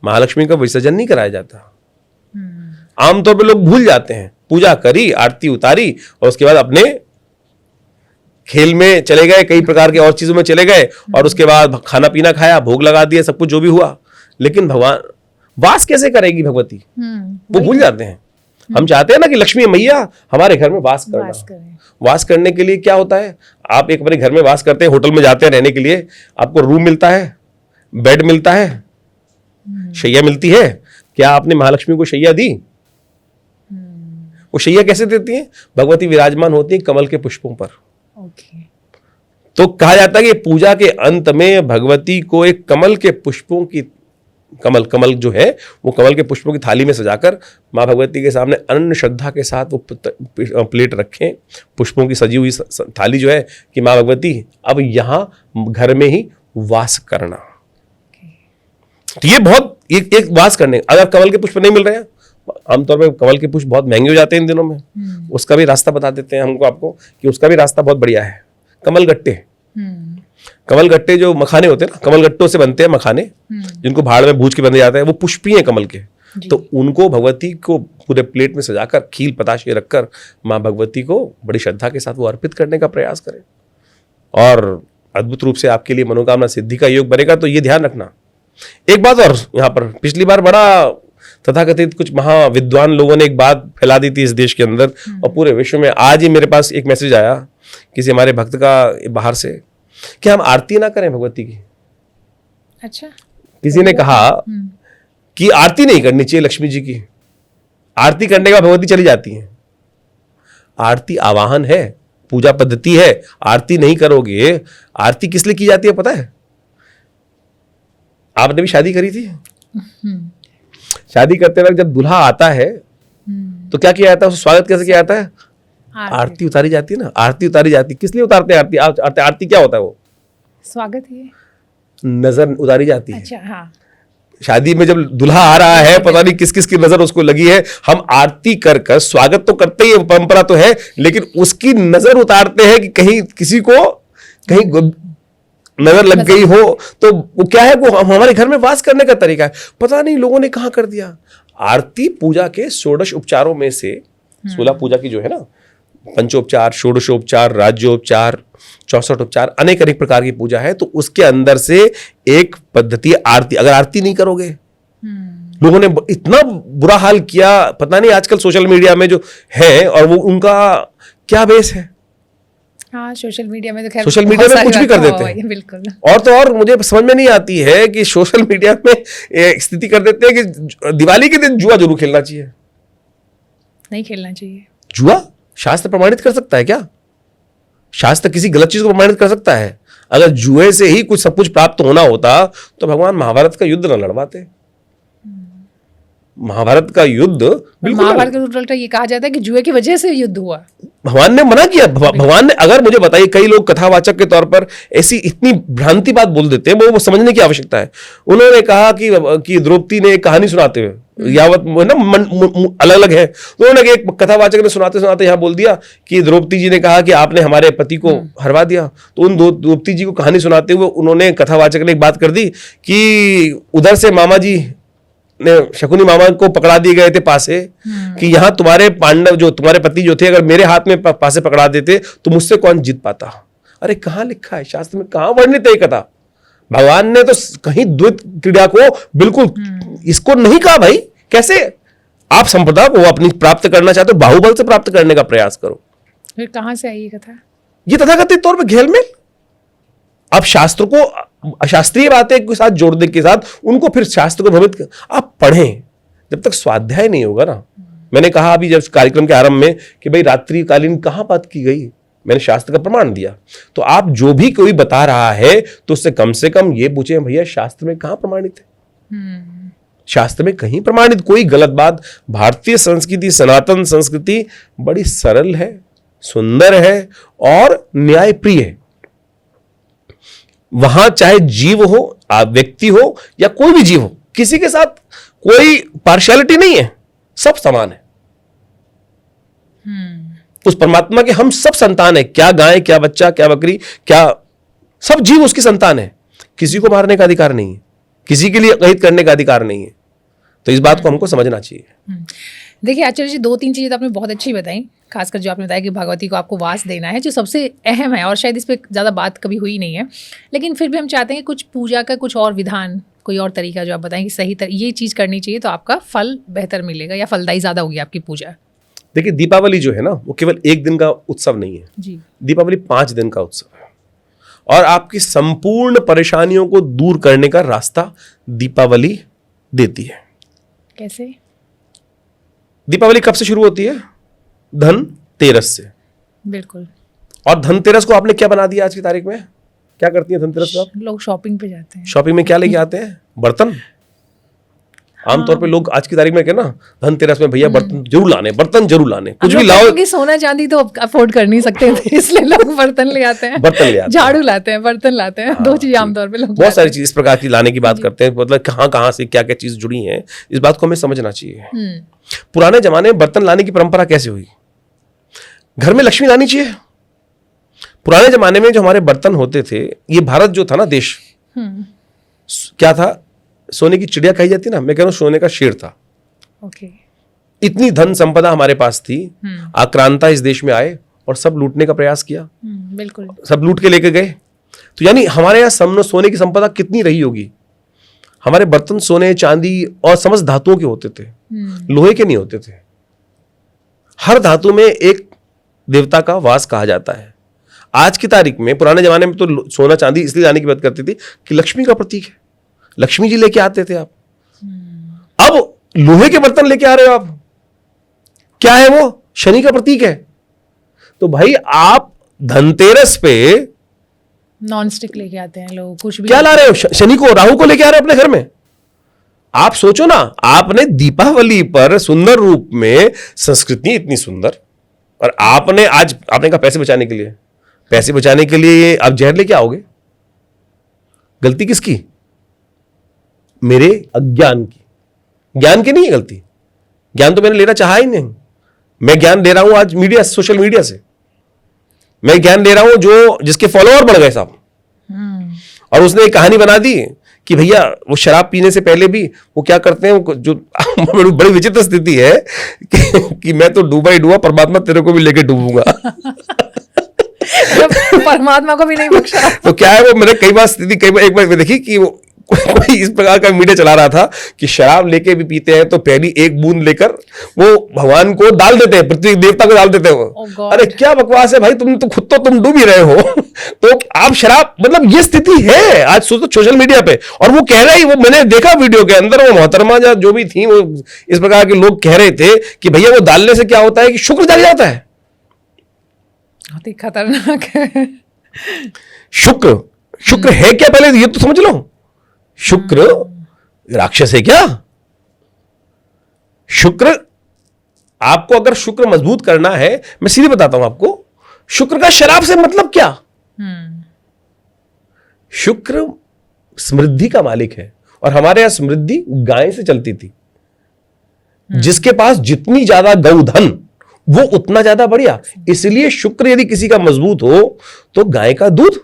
S2: महालक्ष्मी का विसर्जन नहीं कराया जाता। आमतौर पर लोग भूल जाते हैं, पूजा करी, आरती उतारी और उसके बाद अपने खेल में चले गए, कई प्रकार के और चीजों में चले गए, और उसके बाद खाना पीना खाया, भोग लगा दिया, सब कुछ जो भी हुआ। लेकिन भगवान वास कैसे करेगी भगवती, वो भूल जाते हैं। हम चाहते हैं ना कि लक्ष्मी मैया हमारे घर में वास करना। वास करने के लिए क्या होता है, आप एक अपने घर में वास करते हैं, होटल में जाते हैं रहने के लिए, आपको रूम मिलता है, बेड मिलता है, शैया मिलती है। क्या आपने महालक्ष्मी को शैया दी? वो शैया कैसे देती हैं? भगवती विराजमान होती है कमल के पुष्पों पर। तो कहा जाता है कि पूजा के अंत में भगवती को एक कमल के पुष्पों की, कमल जो है वो कमल के पुष्पों की थाली में सजाकर माँ भगवती के सामने अनन्य श्रद्धा के साथ वो प्लेट रखें, पुष्पों की सजी हुई थाली जो है, कि माँ भगवती अब यहाँ घर में ही वास करना। तो ये बहुत एक वास करने, अगर कमल के पुष्प नहीं मिल रहे हैं, आमतौर पर कमल के पुष्प बहुत महंगे हो जाते हैं इन दिनों में, उसका भी रास्ता बता देते हैं हमको, आपको, कि उसका भी रास्ता बहुत बढ़िया है। कमल गट्टे, कमल गट्टे जो मखाने होते हैं ना, कमल गट्टों से बनते हैं मखाने, जिनको भाड़ में भूज के बने जाते हैं, वो पुष्पी हैं कमल के। तो उनको भगवती को पूरे प्लेट में सजाकर, खील पताशे रखकर माँ भगवती को बड़ी श्रद्धा के साथ वो अर्पित करने का प्रयास करें, और अद्भुत रूप से आपके लिए मनोकामना सिद्धि का योग बनेगा। तो ये ध्यान रखना। एक बात और यहाँ पर, पिछली बार बड़ा तथाकथित कुछ महाविद्वान लोगों ने एक बात फैला दी थी इस देश के अंदर और पूरे विश्व में। आज ही मेरे पास एक मैसेज आया किसी हमारे भक्त का बाहर से, कि हम आरती ना करें भगवती की।
S1: अच्छा।
S2: किसी ने कहा कि आरती नहीं करनी चाहिए लक्ष्मी जी की, आरती करने का भगवती चली जाती है। आरती आवाहन है, पूजा पद्धति है, आरती नहीं करोगे। आरती किस लिए की जाती है पता है? आपने भी शादी करी थी, शादी करते वक्त जब दूल्हा आता है तो क्या किया जाता है, उसका स्वागत कैसे किया जाता है? आरती उतारी जाती है ना, आरती उतारी जाती है। किस लिए उतारते हैं आरती? आरती क्या होता है? वो स्वागत ही, नजर उतारी जाती है।
S1: अच्छा, हाँ।
S2: शादी में जब दूल्हा आ रहा है, पता नहीं किस किस की नजर उसको लगी है, हम आरती कर कर स्वागत तो करते ही, परंपरा तो है, लेकिन उसकी नजर उतारते हैं कि कहीं किसी को कहीं नजर लग गई हो। तो वो क्या है, वो हमारे घर में वास करने का तरीका है। पता नहीं लोगों ने कहां कर दिया। आरती पूजा के 16 उपचारों में से, 16 पूजा की जो है ना, पंचोपचार, षोडशोपचार, राज्योपचार, 64 उपचार, अनेक अनेक प्रकार की पूजा है। तो उसके अंदर से एक पद्धति आरती। अगर आरती नहीं करोगे, लोगों ने इतना बुरा हाल किया, पता नहीं आजकल सोशल मीडिया में जो है, और वो उनका क्या बेस है।
S1: हाँ, सोशल मीडिया में तो खैर
S2: सोशल मीडिया में कुछ भी कर देते हैं।
S1: बिल्कुल।
S2: और तो और मुझे समझ में नहीं आती है कि सोशल मीडिया में स्थिति कर देते हैं कि दिवाली के दिन जुआ जरूर खेलना चाहिए।
S1: नहीं खेलना चाहिए।
S2: जुआ शास्त्र प्रमाणित कर सकता है क्या? शास्त्र किसी गलत चीज को प्रमाणित कर सकता है? अगर जुए से ही कुछ सब कुछ प्राप्त होना होता तो भगवान महाभारत का युद्ध न लड़वाते। महाभारत का युद्ध,
S1: महाभारत का उल्टा ये कहा जाता है कि जुए की वजह से युद्ध हुआ।
S2: भगवान ने मना किया। भगवान ने, अगर मुझे बताइए, कई लोग कथावाचक के तौर पर ऐसी इतनी भ्रांति बात बोल देते हैं, वो समझने की आवश्यकता है। उन्होंने कहा कि द्रौपदी ने एक कहानी सुनाते हुए, यावत ना अलग अलग है। तो उन्होंने एक कथावाचक ने सुनाते सुनाते यहाँ बोल दिया कि द्रौपदी जी ने कहा कि आपने हमारे पति को हरवा दिया। तो उन द्रौपदी जी को कहानी सुनाते हुए उन्होंने कथावाचक ने एक बात कर दी कि उधर से मामा जी ने शकुनी मामा को पकड़ा दिए गए थे पासे कि यहाँ तुम्हारे पांडव जो तुम्हारे पति जो थे अगर मेरे हाथ में पासे पकड़ा देते तो मुझसे कौन जीत पाता। अरे कहाँ लिखा है शास्त्र में, कहाँ वर्णित है ये कथा? भगवान ने तो कहीं द्वैत क्रीड़ा को बिल्कुल इसको नहीं कहा। भाई कैसे आप संपदा को अपनी प्राप्त करना चाहते हो, बाहुबल से प्राप्त करने का प्रयास करो।
S1: फिर कहां से आई ये कथा? ये
S2: तथाकथित तौर पर घेलमेल। आप शास्त्र को अशास्त्रीय बातें के साथ जोड़ने के साथ उनको फिर शास्त्र को भ्रमित आप पढ़ें। जब तक स्वाध्याय नहीं होगा ना, मैंने कहा अभी जब कार्यक्रम के आरंभ में कि भाई रात्रिकालीन कहां बात की गई, मैंने शास्त्र का प्रमाण दिया। तो आप जो भी कोई बता रहा है तो उससे कम से कम ये पूछें भैया शास्त्र में कहां प्रमाणित है। शास्त्र में कहीं प्रमाणित कोई गलत बात। भारतीय संस्कृति, सनातन संस्कृति बड़ी सरल है, सुंदर है और न्यायप्रिय है। वहां चाहे जीव हो, व्यक्ति हो या कोई भी जीव हो, किसी के साथ कोई पार्शियलिटी नहीं है, सब समान है। उस परमात्मा के हम सब संतान है, क्या गाय, क्या बच्चा, क्या बकरी, क्या सब जीव उसकी संतान है। किसी को मारने का अधिकार नहीं है, किसी के लिए अहित करने का अधिकार नहीं है। तो इस बात को हमको समझना चाहिए।
S1: देखिए आचार्य जी, 2-3 चीजें तो आपने बहुत अच्छी बताई, खासकर जो आपने बताया कि भगवती को आपको वास देना है, जो सबसे अहम है और शायद इस पर ज़्यादा बात कभी हुई नहीं है। लेकिन फिर भी हम चाहते हैं कुछ पूजा का कुछ और विधान, कोई और तरीका जो आप बताएं कि सही ये चीज़ करनी चाहिए तो आपका फल बेहतर मिलेगा या फलदायी ज़्यादा होगी आपकी पूजा।
S2: देखिए दीपावली जो है ना, वो केवल एक दिन का उत्सव नहीं है
S1: जी।
S2: दीपावली 5 दिन का उत्सव है और आपकी संपूर्ण परेशानियों को दूर करने का रास्ता दीपावली देती है।
S1: कैसे?
S2: दीपावली कब से शुरू होती है? धनतेरस से।
S1: बिल्कुल।
S2: और धनतेरस को आपने क्या बना दिया आज की तारीख में? क्या करती है धनतेरस को आप?
S1: लोग शॉपिंग पे जाते हैं।
S2: शॉपिंग में क्या लेके आते हैं? बर्तन। आमतौर पे लोग आज की तारीख में क्या ना, धनतेरस में भैया बर्तन जरूर लाने, बर्तन जरूर लाने, कुछ भी लाओ।
S1: क्योंकि सोना चांदी तो अफोर्ड कर नहीं सकते थे, इसलिए लोग बर्तन ले आते हैं।
S2: बर्तन ले आते हैं,
S1: झाड़ू लाते हैं, बर्तन लाते हैं। 2 चीज आमतौर पे लोग
S2: बहुत सारी चीज इस प्रकार की लाने की बात करते हैं। मतलब कहाँ से क्या क्या चीज जुड़ी है, इस बात को हमें समझना चाहिए। पुराने जमाने में बर्तन लाने की परंपरा कैसे हुई? घर में लक्ष्मी लानी चाहिए। पुराने जमाने में जो हमारे बर्तन होते थे, ये भारत जो था ना देश, क्या था? सोने की चिड़िया कही जाती ना, मैं कह रहा हूं सोने का शेर था।
S1: ओके।
S2: इतनी धन संपदा हमारे पास थी। आक्रांता इस देश में आए और सब लूटने का प्रयास किया।
S1: बिल्कुल।
S2: सब लूट के लेके गए। तो यानी हमारे यहाँ सोने की संपदा कितनी रही होगी। हमारे बर्तन सोने, चांदी और समस्त धातुओं के होते थे, लोहे के नहीं होते थे। हर धातु में एक देवता का वास कहा जाता है। आज की तारीख में, पुराने जमाने में तो सोना चांदी इसलिए लाने की बात करती थी कि लक्ष्मी का प्रतीक है, लक्ष्मी जी लेके आते थे आप। अब लोहे के बर्तन लेके आ रहे हो आप, क्या है वो? शनि का प्रतीक है। तो भाई आप धनतेरस पे
S1: नॉन स्टिक लेके आते हैं लोग, कुछ भी
S2: क्या ला रहे हो? शनि को, राहु को लेके आ रहे हो अपने घर में। आप सोचो ना, आपने दीपावली पर सुंदर रूप में, संस्कृति इतनी सुंदर, और आपने कहा पैसे बचाने के लिए, पैसे बचाने के लिए आप जहर लेके आओगे। गलती किसकी? मेरे अज्ञान की। ज्ञान की नहीं है गलती, ज्ञान तो मैंने लेना चाहा ही नहीं। मैं ज्ञान ले रहा हूं आज मीडिया, सोशल मीडिया से मैं ज्ञान ले रहा हूं जिसके फॉलोअर बढ़ गए साहब। और उसने एक कहानी बना दी कि भैया वो शराब पीने से पहले भी वो क्या करते हैं, जो बड़ी विचित्र स्थिति है कि मैं तो डूबा ही डूबा, परमात्मा तेरे को भी लेके डूबूंगा।
S1: परमात्मा को भी नहीं बख्शा।
S2: तो क्या है वो, मैंने कई बार एक बार देखी कि वो कोई इस प्रकार का मीडिया चला रहा था कि शराब लेके भी पीते हैं तो पहली एक बूंद लेकर वो भगवान को डाल देते हैं, पृथ्वी देवता को डाल देते हैं वो। अरे क्या बकवास है भाई, तुम डूब ही रहे हो। तो आप शराब, मतलब ये स्थिति है आज सोशल मीडिया पे। और वो कह रहे, वो मैंने देखा वीडियो के अंदर, वो मोहतरमा जो भी थी, वो इस प्रकार के लोग कह रहे थे कि भैया वो डालने से क्या होता है कि शुक्र जाग जाता है।
S1: बहुत ही खतरनाक है।
S2: शुक्र है क्या, पहले ये तो समझ लो। शुक्र राक्षस है क्या? शुक्र, आपको अगर शुक्र मजबूत करना है, मैं सीधे बताता हूं आपको, शुक्र का शराब से मतलब क्या? शुक्र समृद्धि का मालिक है और हमारे यहां समृद्धि गाय से चलती थी। जिसके पास जितनी ज्यादा गौधन वो उतना ज्यादा बढ़िया। इसलिए शुक्र यदि किसी का मजबूत हो तो गाय का दूध,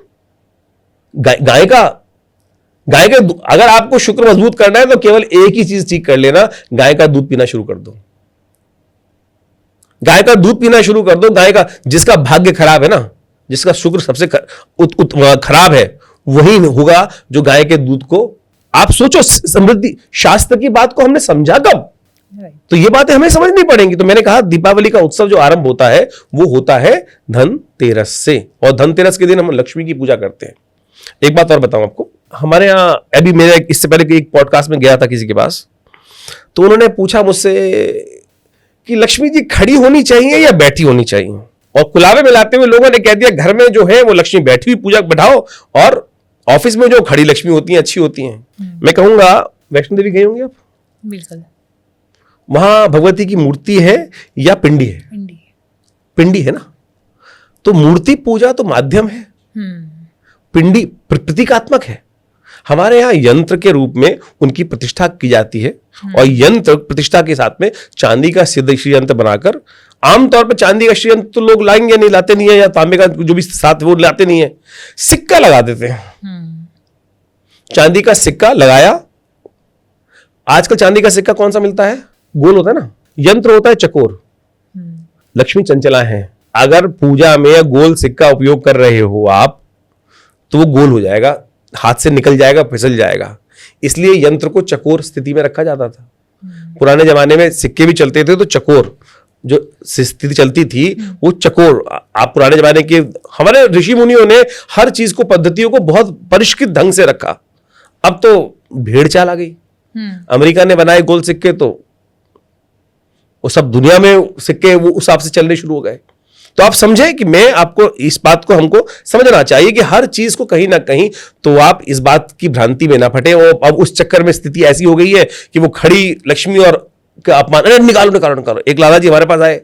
S2: गाय का अगर आपको शुक्र मजबूत करना है तो केवल एक ही चीज ठीक कर लेना, गाय का दूध पीना शुरू कर दो। गाय का दूध पीना शुरू कर दो। गाय का, जिसका भाग्य खराब है ना, जिसका शुक्र सबसे खराब है, वही होगा जो गाय के दूध को, आप सोचो समृद्धि, शास्त्र की बात को हमने समझा कब, तो ये बातें हमें समझनी पड़ेंगी। तो मैंने कहा दीपावली का उत्सव जो आरंभ होता है वो होता है धनतेरस से, और धनतेरस के दिन हम लक्ष्मी की पूजा करते हैं। एक बात और बताऊं आपको, हमारे यहाँ अभी मेरे इससे पहले एक पॉडकास्ट में गया था किसी के पास, तो उन्होंने पूछा मुझसे कि लक्ष्मी जी खड़ी होनी चाहिए या बैठी होनी चाहिए, और कुलावे मिलाते हुए लोगों ने कह दिया घर में जो है वो लक्ष्मी बैठी हुई पूजा बैठाओ, और ऑफिस में जो खड़ी लक्ष्मी होती हैं अच्छी होती हैं। मैं कहूंगा वैष्णो देवी गए होंगे आप?
S1: बिल्कुल।
S2: वहां भगवती की मूर्ति है या पिंडी है? पिंडी है ना। तो मूर्ति पूजा तो माध्यम है, पिंडी प्रतीकात्मक है। हमारे यहाँ यंत्र के रूप में उनकी प्रतिष्ठा की जाती है, और यंत्र प्रतिष्ठा के साथ में चांदी का सिद्ध श्री यंत्र बनाकर, आमतौर पर चांदी का श्री यंत्र तो लोग लाएंगे नहीं, लाते नहीं है, या तांबे का जो भी साथ वो लाते नहीं है, सिक्का लगा देते हैं। चांदी का सिक्का लगाया। आजकल चांदी का सिक्का कौन सा मिलता है? गोल होता है ना, यंत्र होता है चकोर। लक्ष्मी चंचला है, अगर पूजा में गोल सिक्का उपयोग कर रहे हो आप तो वो गोल हो जाएगा, हाथ से निकल जाएगा, फिसल जाएगा। इसलिए यंत्र को चकोर स्थिति में रखा जाता था। पुराने जमाने में सिक्के भी चलते थे तो चकोर जो स्थिति चलती थी वो चकोर। आप पुराने जमाने के हमारे ऋषि मुनियों ने हर चीज को, पद्धतियों को बहुत परिष्कृत ढंग से रखा। अब तो भेड़ चाल आ गई। अमेरिका ने बनाए गोल सिक्के तो वो सब दुनिया में सिक्के वो उस हिसाब से चलने शुरू हो गए। तो आप समझे कि मैं आपको इस बात को हमको समझना चाहिए कि हर चीज को कहीं ना कहीं, तो आप इस बात की भ्रांति में ना फटे। और अब उस चक्कर में स्थिति ऐसी हो गई है कि वो खड़ी लक्ष्मी और अपमान, अरे निकालो निकालो निकालो। एक लाला जी हमारे पास आए,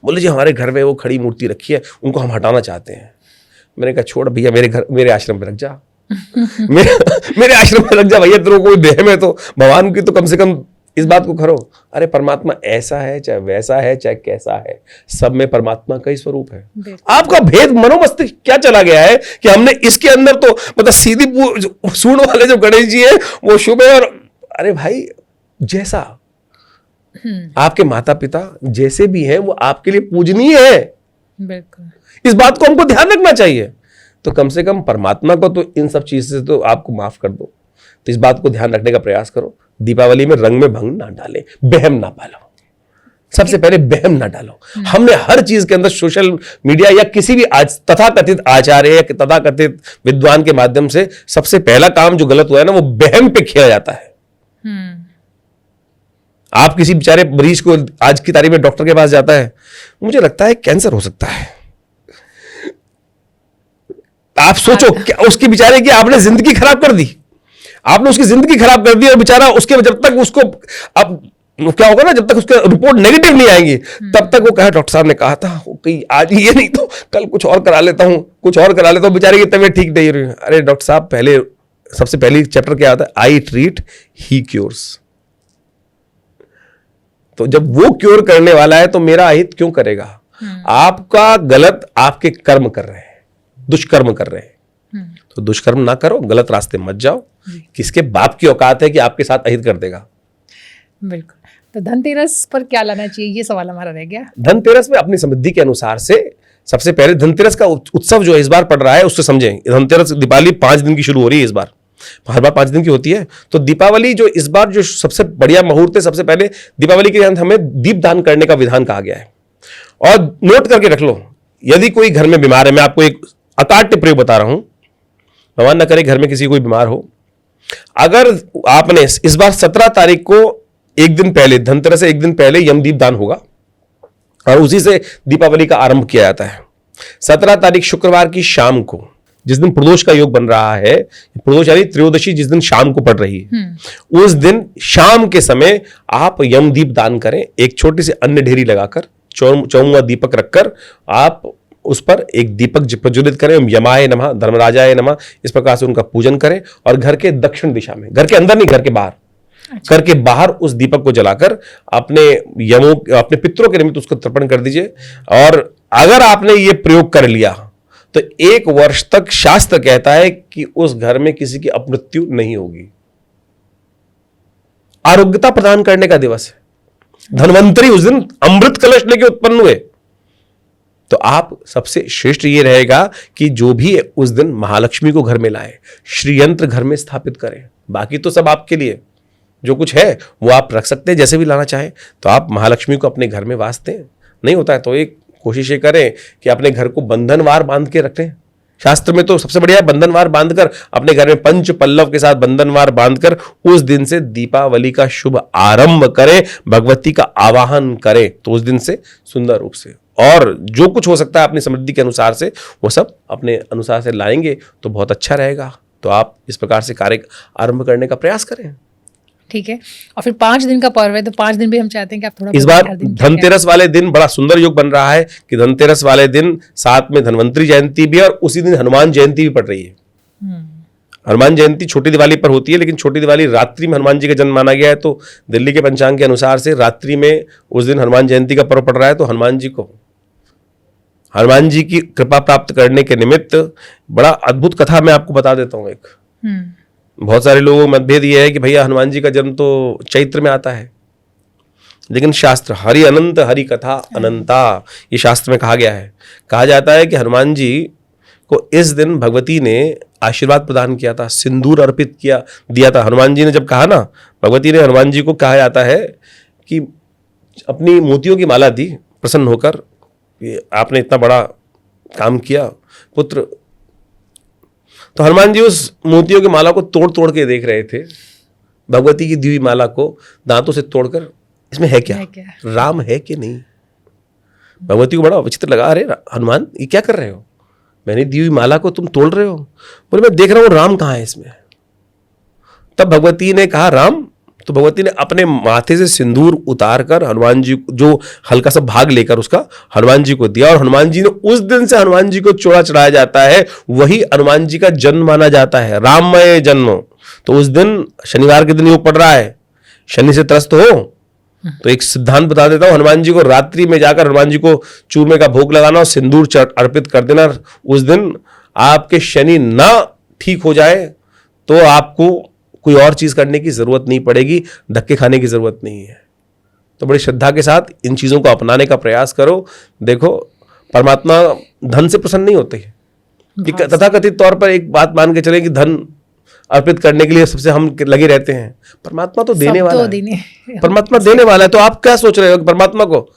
S2: बोले जी हमारे घर में वो खड़ी मूर्ति रखी है, उनको हम हटाना चाहते हैं। मैंने कहा छोड़ भैया, मेरे आश्रम में रख जा। मेरे आश्रम में रख जा भैया, तेरे को कोई देह में तो भगवान की तो कम से कम इस बात को करो। अरे परमात्मा ऐसा है, चाहे वैसा है, चाहे कैसा है, सब में परमात्मा का ही स्वरूप है। आपका भेद मनोमस्तिष्क क्या चला गया है कि हमने इसके अंदर तो मतलब सीधी सूंड वाले जो गणेश जी है वो शुभ है, और अरे भाई जैसा आपके माता पिता जैसे भी हैं वो आपके लिए पूजनीय है।
S1: बिल्कुल,
S2: इस बात को हमको ध्यान रखना चाहिए। तो कम से कम परमात्मा को तो इन सब चीज से तो आपको माफ कर दो। तो इस बात को ध्यान रखने का प्रयास करो। दीपावली में रंग में भंग ना डाले, बहम ना पालो। सबसे पहले बहम ना डालो। हमने हर चीज के अंदर सोशल मीडिया या किसी भी तथाकथित आचार्य या तथाकथित विद्वान के माध्यम से सबसे पहला काम जो गलत हुआ है ना, वो बहम पे किया जाता है। आप किसी बेचारे मरीज को आज की तारीख में डॉक्टर के पास जाता है, मुझे लगता है कैंसर हो सकता है। आप सोचो क्या उसकी बेचारे की आपने जिंदगी खराब कर दी, आपने उसकी जिंदगी खराब कर दी। और बेचारा उसके जब तक उसको, अब क्या होगा ना, जब तक उसका रिपोर्ट नेगेटिव नहीं आएंगी तब तक वो कहा डॉक्टर साहब ने कहा था कहीं आज ये नहीं तो कल कुछ और करा लेता हूं, कुछ और करा लेता हूं, बेचारे की तबीयत ठीक नहीं रही। अरे डॉक्टर साहब, पहले सबसे पहली चैप्टर क्या आता है? I treat he cures. तो जब वो क्योर करने वाला है तो मेरा अहित क्यों करेगा? आपका गलत आपके कर्म कर रहे हैं, दुष्कर्म कर रहे हैं। तो दुष्कर्म ना करो, गलत रास्ते मत जाओ। किसके बाप की औकात है कि आपके साथ अहित कर देगा?
S1: बिल्कुल। तो धनतेरस पर क्या लाना चाहिए, ये सवाल हमारा रह गया।
S2: धनतेरस में अपनी समृद्धि के अनुसार से सबसे पहले धनतेरस का उत्सव जो इस बार पड़ रहा है उससे समझें। धनतेरस दीपावली 5 दिन की शुरू हो रही है इस बार, हर बार 5 दिन की होती है। तो दीपावली जो इस बार जो सबसे बढ़िया मुहूर्त है, सबसे पहले दीपावली के अंत हमें दीप दान करने का विधान कहा गया है। और नोट करके रख लो, यदि कोई घर में बीमार है, मैं आपको एक अकाट्य प्रयोग बता रहा हूं, भगवान न करे घर में किसी कोई बीमार हो, अगर आपने इस बार 17 तारीख को एक दिन पहले, धनतेरस से एक दिन पहले यमदीप दान होगा और उसी से दीपावली का आरंभ किया जाता है। 17 तारीख शुक्रवार की शाम को, जिस दिन प्रदोष का योग बन रहा है, प्रदोष यानी त्रयोदशी जिस दिन शाम को पड़ रही है, उस दिन शाम के समय आप यमदीप दान करें। एक छोटी सी अन्न ढेरी लगाकर, चौमुआ दीपक रखकर आप उस पर एक दीपक प्रज्वलित करें। यमाय नमः, धर्मराजाय नमः, इस प्रकार से उनका पूजन करें। और घर के दक्षिण दिशा में, घर के अंदर नहीं, घर के बाहर, करके बाहर उस दीपक को जलाकर अपने पितरों के निमित्त उसको तर्पण कर दीजिए। और अगर आपने ये प्रयोग कर लिया तो 1 वर्ष तक शास्त्र कहता है कि उस घर में किसी की अपमृत्यु नहीं होगी। आरोग्यता प्रदान करने का दिवस है। धनवंतरी उस दिन अमृत कलश लेके उत्पन्न हुए। तो आप सबसे श्रेष्ठ ये रहेगा कि जो भी उस दिन महालक्ष्मी को घर में लाए, श्रीयंत्र घर में स्थापित करें। बाकी तो सब आपके लिए, जो कुछ है वो आप रख सकते हैं, जैसे भी लाना चाहें। तो आप महालक्ष्मी को अपने घर में वास दें। नहीं होता है तो एक कोशिश ये करें कि अपने घर को बंधनवार बांध के रखें। शास्त्र में तो सबसे बढ़िया है बंधनवार बांधकर अपने घर में पंच पल्लव के साथ बंधनवार बांधकर उस दिन से दीपावली का शुभ आरंभ करें, भगवती का आवाहन करें। तो उस दिन से सुंदर रूप से और जो कुछ हो सकता है अपनी समृद्धि के अनुसार से वो सब अपने अनुसार से लाएंगे तो बहुत अच्छा रहेगा। तो आप इस प्रकार से कार्य आरंभ करने का प्रयास करें।
S1: ठीक है। और फिर 5 दिन का पर्व है तो 5 दिन भी हम चाहते हैं कि आप थोड़ा
S2: इस बार धनतेरस वाले दिन बड़ा सुंदर योग बन रहा है कि धनतेरस वाले दिन साथ में धन्वंतरी जयंती भी है और उसी दिन हनुमान जयंती भी पड़ रही है। हनुमान जयंती छोटी दिवाली पर होती है, लेकिन छोटी दिवाली रात्रि में हनुमान जी का जन्म माना गया है। तो दिल्ली के पंचांग के अनुसार से रात्रि में उस दिन हनुमान जयंती का पर्व पड़ रहा है। तो हनुमान जी की कृपा प्राप्त करने के निमित्त बड़ा अद्भुत कथा मैं आपको बता देता हूँ। एक बहुत सारे लोगों का मतभेद ये है कि भैया हनुमान जी का जन्म तो चैत्र में आता है, लेकिन शास्त्र हरि अनंत हरि कथा अनंता, ये शास्त्र में कहा गया है। कहा जाता है कि हनुमान जी को इस दिन भगवती ने आशीर्वाद प्रदान किया था, सिंदूर अर्पित दिया था। हनुमान जी ने जब कहा ना, भगवती ने हनुमान जी को कहा जाता है कि अपनी मोतियों की माला दी प्रसन्न होकर, आपने इतना बड़ा काम किया पुत्र। तो हनुमान जी उस मोतियों की माला को तोड़ तोड़ के देख रहे थे, भगवती की दी हुई माला को दांतों से तोड़कर, इसमें है क्या? राम है कि नहीं? भगवती को बड़ा विचित्र लगा, अरे हनुमान ये क्या कर रहे हो, मैंने दी हुई माला को तुम तोड़ रहे हो। बोले मैं देख रहा हूं राम कहां है इसमें। तब भगवती ने कहा राम, तो भगवती ने अपने माथे से सिंदूर उतार कर हनुमान जी जो हल्का सा भाग लेकर उसका हनुमान जी को दिया। और हनुमान जी ने उस दिन से हनुमान जी को चोला चढ़ाया जाता है, वही हनुमान जी का जन्म माना जाता है, राममय जन्म। तो उस दिन शनिवार के दिन योग पड़ रहा है, शनि से त्रस्त हो तो एक सिद्धांत बता देता हूं, हनुमान जी को रात्रि में जाकर हनुमान जी को चूरमे का भोग लगाना और सिंदूर अर्पित कर देना। उस दिन आपके शनि ना ठीक हो जाए तो आपको कोई और चीज करने की जरूरत नहीं पड़ेगी, धक्के खाने की जरूरत नहीं है। तो बड़ी श्रद्धा के साथ इन चीजों को अपनाने का प्रयास करो। देखो परमात्मा धन से प्रसन्न नहीं होते कि तथाकथित तौर पर एक बात मान के चले कि धन अर्पित करने के लिए सबसे हम लगे रहते हैं। परमात्मा तो देने वाला है, परमात्मा देने वाला है। तो आप क्या सोच रहे हो कि परमात्मा को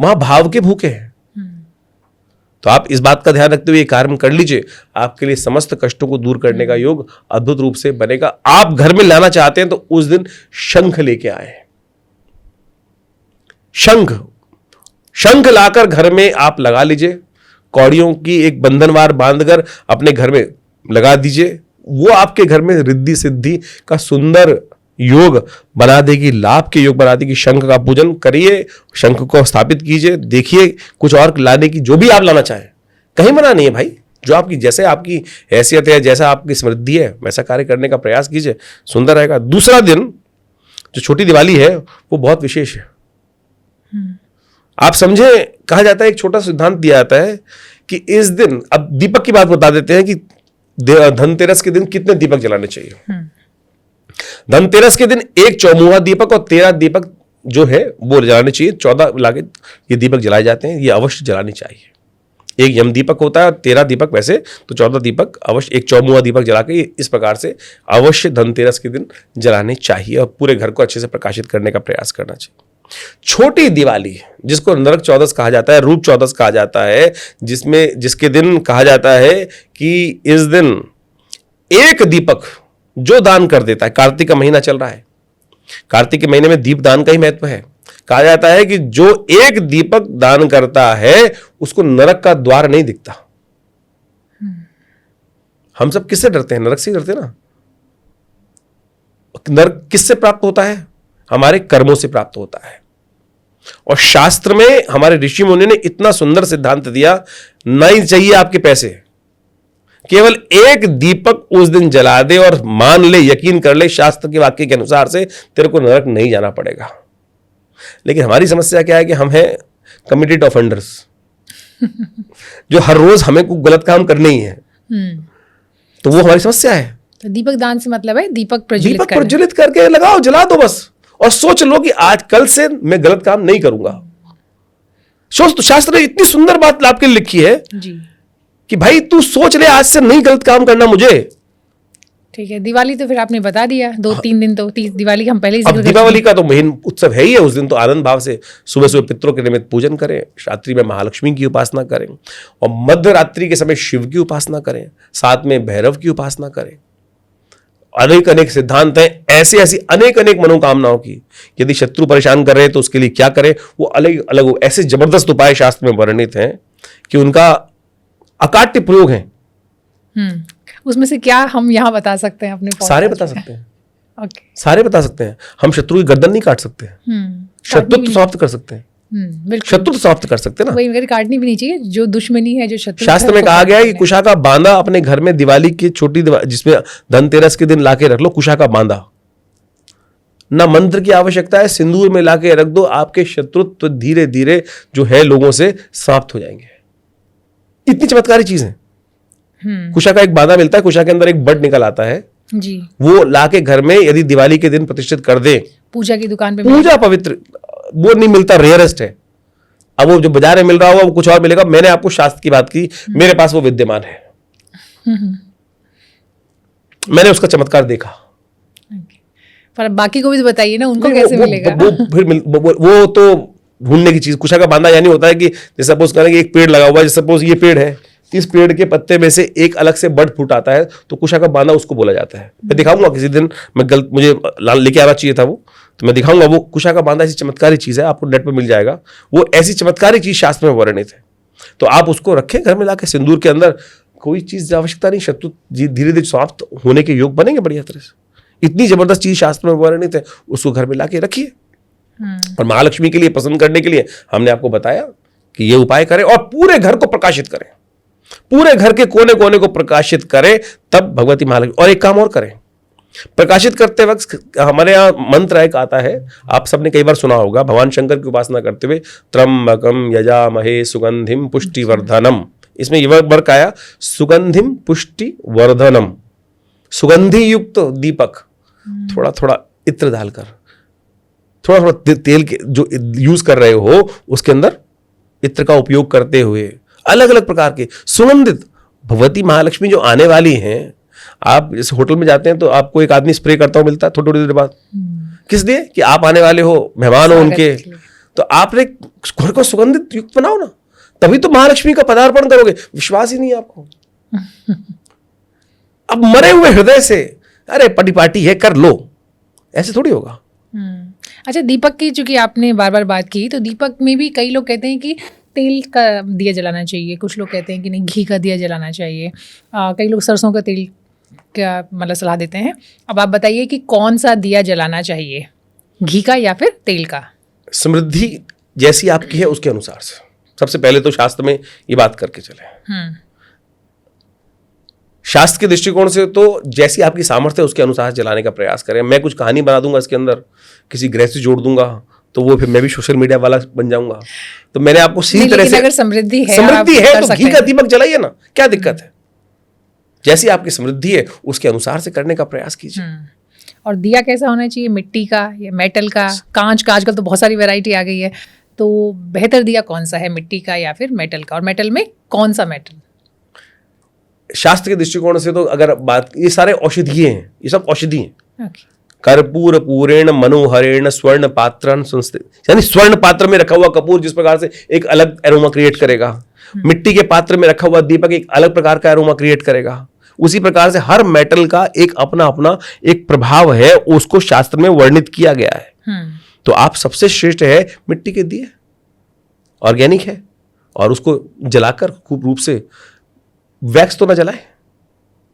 S2: वहां भाव के भूखे हैं। तो आप इस बात का ध्यान रखते हुए कार्य कर लीजिए, आपके लिए समस्त कष्टों को दूर करने का योग अद्भुत रूप से बनेगा। आप घर में लाना चाहते हैं तो उस दिन शंख लेके आए, शंख लाकर घर में आप लगा लीजिए, कौड़ियों की एक बंधनवार बांधकर अपने घर में लगा दीजिए। वो आपके घर में रिद्धि सिद्धि का सुंदर योग बना देगी, लाभ के योग बना देगी। शंख का पूजन करिए, शंख को स्थापित कीजिए, देखिए कुछ और लाने की, जो भी आप लाना चाहें, कहीं मना नहीं है भाई। जो आपकी जैसे आपकी हैसियत है, जैसा आपकी समृद्धि है, वैसा कार्य करने का प्रयास कीजिए, सुंदर रहेगा। दूसरा दिन जो छोटी दिवाली है वो बहुत विशेष है। आप समझे, कहा जाता है, एक छोटा सिद्धांत दिया जाता है कि इस दिन, अब दीपक की बात बता देते हैं कि धनतेरस के दिन कितने दीपक जलाने चाहिए। धनतेरस के दिन 1 चौमुहा दीपक और 13 दीपक जो है वो जलाने चाहिए। 14 लाके ये दीपक जलाए जाते हैं, ये अवश्य जलानी चाहिए। एक यम दीपक होता है और 13 दीपक, वैसे तो 14 दीपक अवश्य, 1 चौमुहा दीपक जला के इस प्रकार से अवश्य धनतेरस के दिन जलाने चाहिए और पूरे घर को अच्छे से प्रकाशित करने का प्रयास करना चाहिए। छोटी दिवाली जिसको नरक चौदस कहा जाता है, रूप चौदस कहा जाता है, जिसके दिन कहा जाता है कि इस दिन 1 दीपक जो दान कर देता है, कार्तिक का महीना चल रहा है, कार्तिक के महीने में दीप दान का ही महत्व है। कहा जाता है कि जो 1 दीपक दान करता है उसको नरक का द्वार नहीं दिखता। हम सब किससे डरते हैं? नरक से डरते ना। नरक किससे प्राप्त होता है? हमारे कर्मों से प्राप्त होता है। और शास्त्र में हमारे ऋषि मुनि ने इतना सुंदर सिद्धांत दिया, नहीं चाहिए आपके पैसे, केवल एक दीपक उस दिन जला दे और मान ले, यकीन कर ले, शास्त्र के वाक्य के अनुसार से तेरे को नरक नहीं जाना पड़ेगा। लेकिन हमारी समस्या क्या है कि हम हैं कमिटेड ऑफेंडर्स जो हर रोज हमें कोई गलत काम करने ही है। तो वो हमारी समस्या है।
S1: तो दीपक दान से मतलब है दीपक प्रज्वलित
S2: करके लगाओ, जला दो बस, और सोच लो कि आज कल से मैं गलत काम नहीं करूंगा। तो शास्त्र ने इतनी सुंदर बात आपके लिए लिखी है
S1: जी
S2: कि भाई तू सोच ले आज से नहीं गलत काम करना मुझे।
S1: ठीक है, दिवाली तो फिर आपने बता दिया, 2-3 दिन तो दिवाली का हम पहले ही
S2: अब दीपावली का तो मेन उत्सव है ही है। उस दिन तो आनंद भाव से सुबह सुबह पितरों के निमित्त पूजन करें, रात्रि में महालक्ष्मी की उपासना करें, और मध्य रात्रि के समय शिव की उपासना करें, साथ में भैरव की उपासना करें। अनेक अनेक सिद्धांत हैं, ऐसी ऐसी अनेक अनेक मनोकामनाओं की। यदि शत्रु परेशान कर रहे हैं तो उसके लिए क्या करें, वो अलग अलग ऐसे जबरदस्त उपाय शास्त्र में वर्णित हैं कि उनका अकाट्य प्रयोग है।
S1: उसमें से क्या हम यहाँ बता सकते हैं अपने?
S2: सारे बता सकते हैं।
S1: ओके,
S2: सारे बता सकते हैं। हम शत्रु की गर्दन नहीं काट सकते, शत्रुत्व समाप्त कर सकते हैं। शत्रु समाप्त कर सकते हैं ना,
S1: वही मगर काटनी भी नहीं चाहिए जो दुश्मनी है, जो शत्रु।
S2: शास्त्र में कहा गया है कि कुशा का बांदा अपने घर में दिवाली की छोटी जिसमें धनतेरस के दिन लाके रख लो, कुशा का बांदा। ना मंत्र की आवश्यकता है, सिंदूर में लाके रख दो, आपके शत्रुत्व धीरे धीरे जो है लोगों से समाप्त हो जाएंगे। इतनी चमत्कारी चीज है। कुशा का एक बांदा मिलता है, कुशा के अंदर एक बड निकल आता है
S1: जी,
S2: वो लाके घर में यदि दिवाली के दिन प्रतिष्ठित कर दे,
S1: पूजा की दुकान पे,
S2: पूजा पवित्र, वो नहीं मिलता, रेयरेस्ट है। अब वो जो बाजार में मिल रहा होगा वो कुछ और मिलेगा। मैंने आपको शास्त्र की बात की, मेरे पास वो विद्यमान है, मैंने उसका चमत्कार देखा।
S1: पर बाकी को भी बताइए ना, उनको कैसे मिलेगा?
S2: वो तो ढूंढने की चीज। कुशा का बांधा यानी होता है कि जैसे सपोज करें कि एक पेड़ लगा हुआ है, जैसे सपोज ये पेड़ है, इस पेड़ के पत्ते में से एक अलग से बड फूट आता है, तो कुशा का बांधा उसको बोला जाता है। मैं दिखाऊंगा किसी दिन, मुझे लेके आना चाहिए था वो, तो मैं दिखाऊंगा। वो कुशा का बांधा ऐसी चमत्कारी चीज है, आपको नेट पर मिल जाएगा। वो ऐसी चमत्कारी चीज शास्त्र में वर्णित है, तो आप उसको रखें घर में लाके सिंदूर के अंदर। कोई चीज आवश्यकता नहीं, शत्रु धीरे धीरे समाप्त होने के योग बनेंगे बढ़िया तरह से। इतनी जबरदस्त चीज शास्त्र में वर्णित है, उसको घर में लाके रखिए। और महालक्ष्मी के लिए पसंद करने के लिए हमने आपको बताया कि ये उपाय करें और पूरे घर को प्रकाशित करें, पूरे घर के कोने कोने को प्रकाशित करें, तब भगवती महालक्ष्मी। और एक काम और करें, प्रकाशित करते वक्त हमारे यहाँ मंत्र एक आता है, आप सबने कई बार सुना होगा, भगवान शंकर की उपासना करते हुए, त्र्यंबकम यजामहे सुगंधिम पुष्टिवर्धनम। इसमें ये वर्ग आया, सुगंधिम पुष्टिवर्धनम। सुगंधि युक्त दीपक, थोड़ा थोड़ा इत्र डालकर, थोड़ा थोड़ा तेल के जो यूज कर रहे हो उसके अंदर इत्र का उपयोग करते हुए अलग अलग प्रकार के सुगंधित। भगवती महालक्ष्मी जो आने वाली हैं, आप जैसे होटल में जाते हैं तो आपको एक आदमी स्प्रे करता हुआ मिलता है थोड़ी थोड़ी देर बाद, किस लिए? कि आप आने वाले हो, मेहमान हो उनके, तो आपने घर को सुगंधित युक्त बनाओ ना, तभी तो महालक्ष्मी का पदार्पण करोगे। विश्वास ही नहीं है आपको। अब मरे हुए हृदय से अरे पटी पार्टी है कर लो, ऐसे थोड़ी होगा।
S1: अच्छा, दीपक की चूंकि आपने बार बार बात की, तो दीपक में भी कई लोग कहते हैं कि तेल का दिया जलाना चाहिए, कुछ लोग कहते हैं कि नहीं घी का दिया जलाना चाहिए, कई लोग सरसों का तेल का मतलब सलाह देते हैं। अब आप बताइए कि कौन सा दिया जलाना चाहिए, घी का या फिर तेल का?
S2: समृद्धि जैसी आपकी है उसके अनुसार से, सबसे पहले तो शास्त्र में ये बात करके चले। शास्त्र के दृष्टिकोण से तो जैसी आपकी सामर्थ्य है उसके अनुसार जलाने का प्रयास करें। मैं कुछ कहानी बना दूंगा इसके अंदर, किसी गृहस्थी जोड़ दूंगा, तो वो फिर मैं भी सोशल मीडिया वाला बन जाऊंगा। तो मैंने आपको सीधी तरह से, अगर समृद्धि है तो घी का दीपक जलाइए ना, क्या दिक्कत है? जैसी आपकी समृद्धि है उसके अनुसार से करने का प्रयास कीजिए।
S1: और दिया कैसा होना चाहिए, मिट्टी का या मेटल का, कांच का? आजकल तो बहुत सारी वैरायटी आ गई है, तो बेहतर दिया कौन सा है, मिट्टी का या फिर मेटल का? और मेटल में कौन सा मेटल?
S2: शास्त्र के दृष्टिकोण से तो अगर बात, ये सारे औषधीय हैं, ये सब औषधि हैं। कर्पूर पूरेण मनोहरेण स्वर्ण पात्रन संस्थित, यानी स्वर्ण पात्र में रखा हुआ कपूर जिस प्रकार से एक अलग एरोमा क्रिएट करेगा, मिट्टी के पात्र में रखा हुआ दीपक एक अलग प्रकार का एरोमा क्रिएट करेगा, उसी प्रकार से हर मेटल का एक अपना अपना एक प्रभाव है, उसको शास्त्र में वर्णित किया गया है। तो आप सबसे श्रेष्ठ है मिट्टी के दिए, ऑर्गेनिक है, और उसको जलाकर खूब रूप से, वैक्स तो ना जलाए,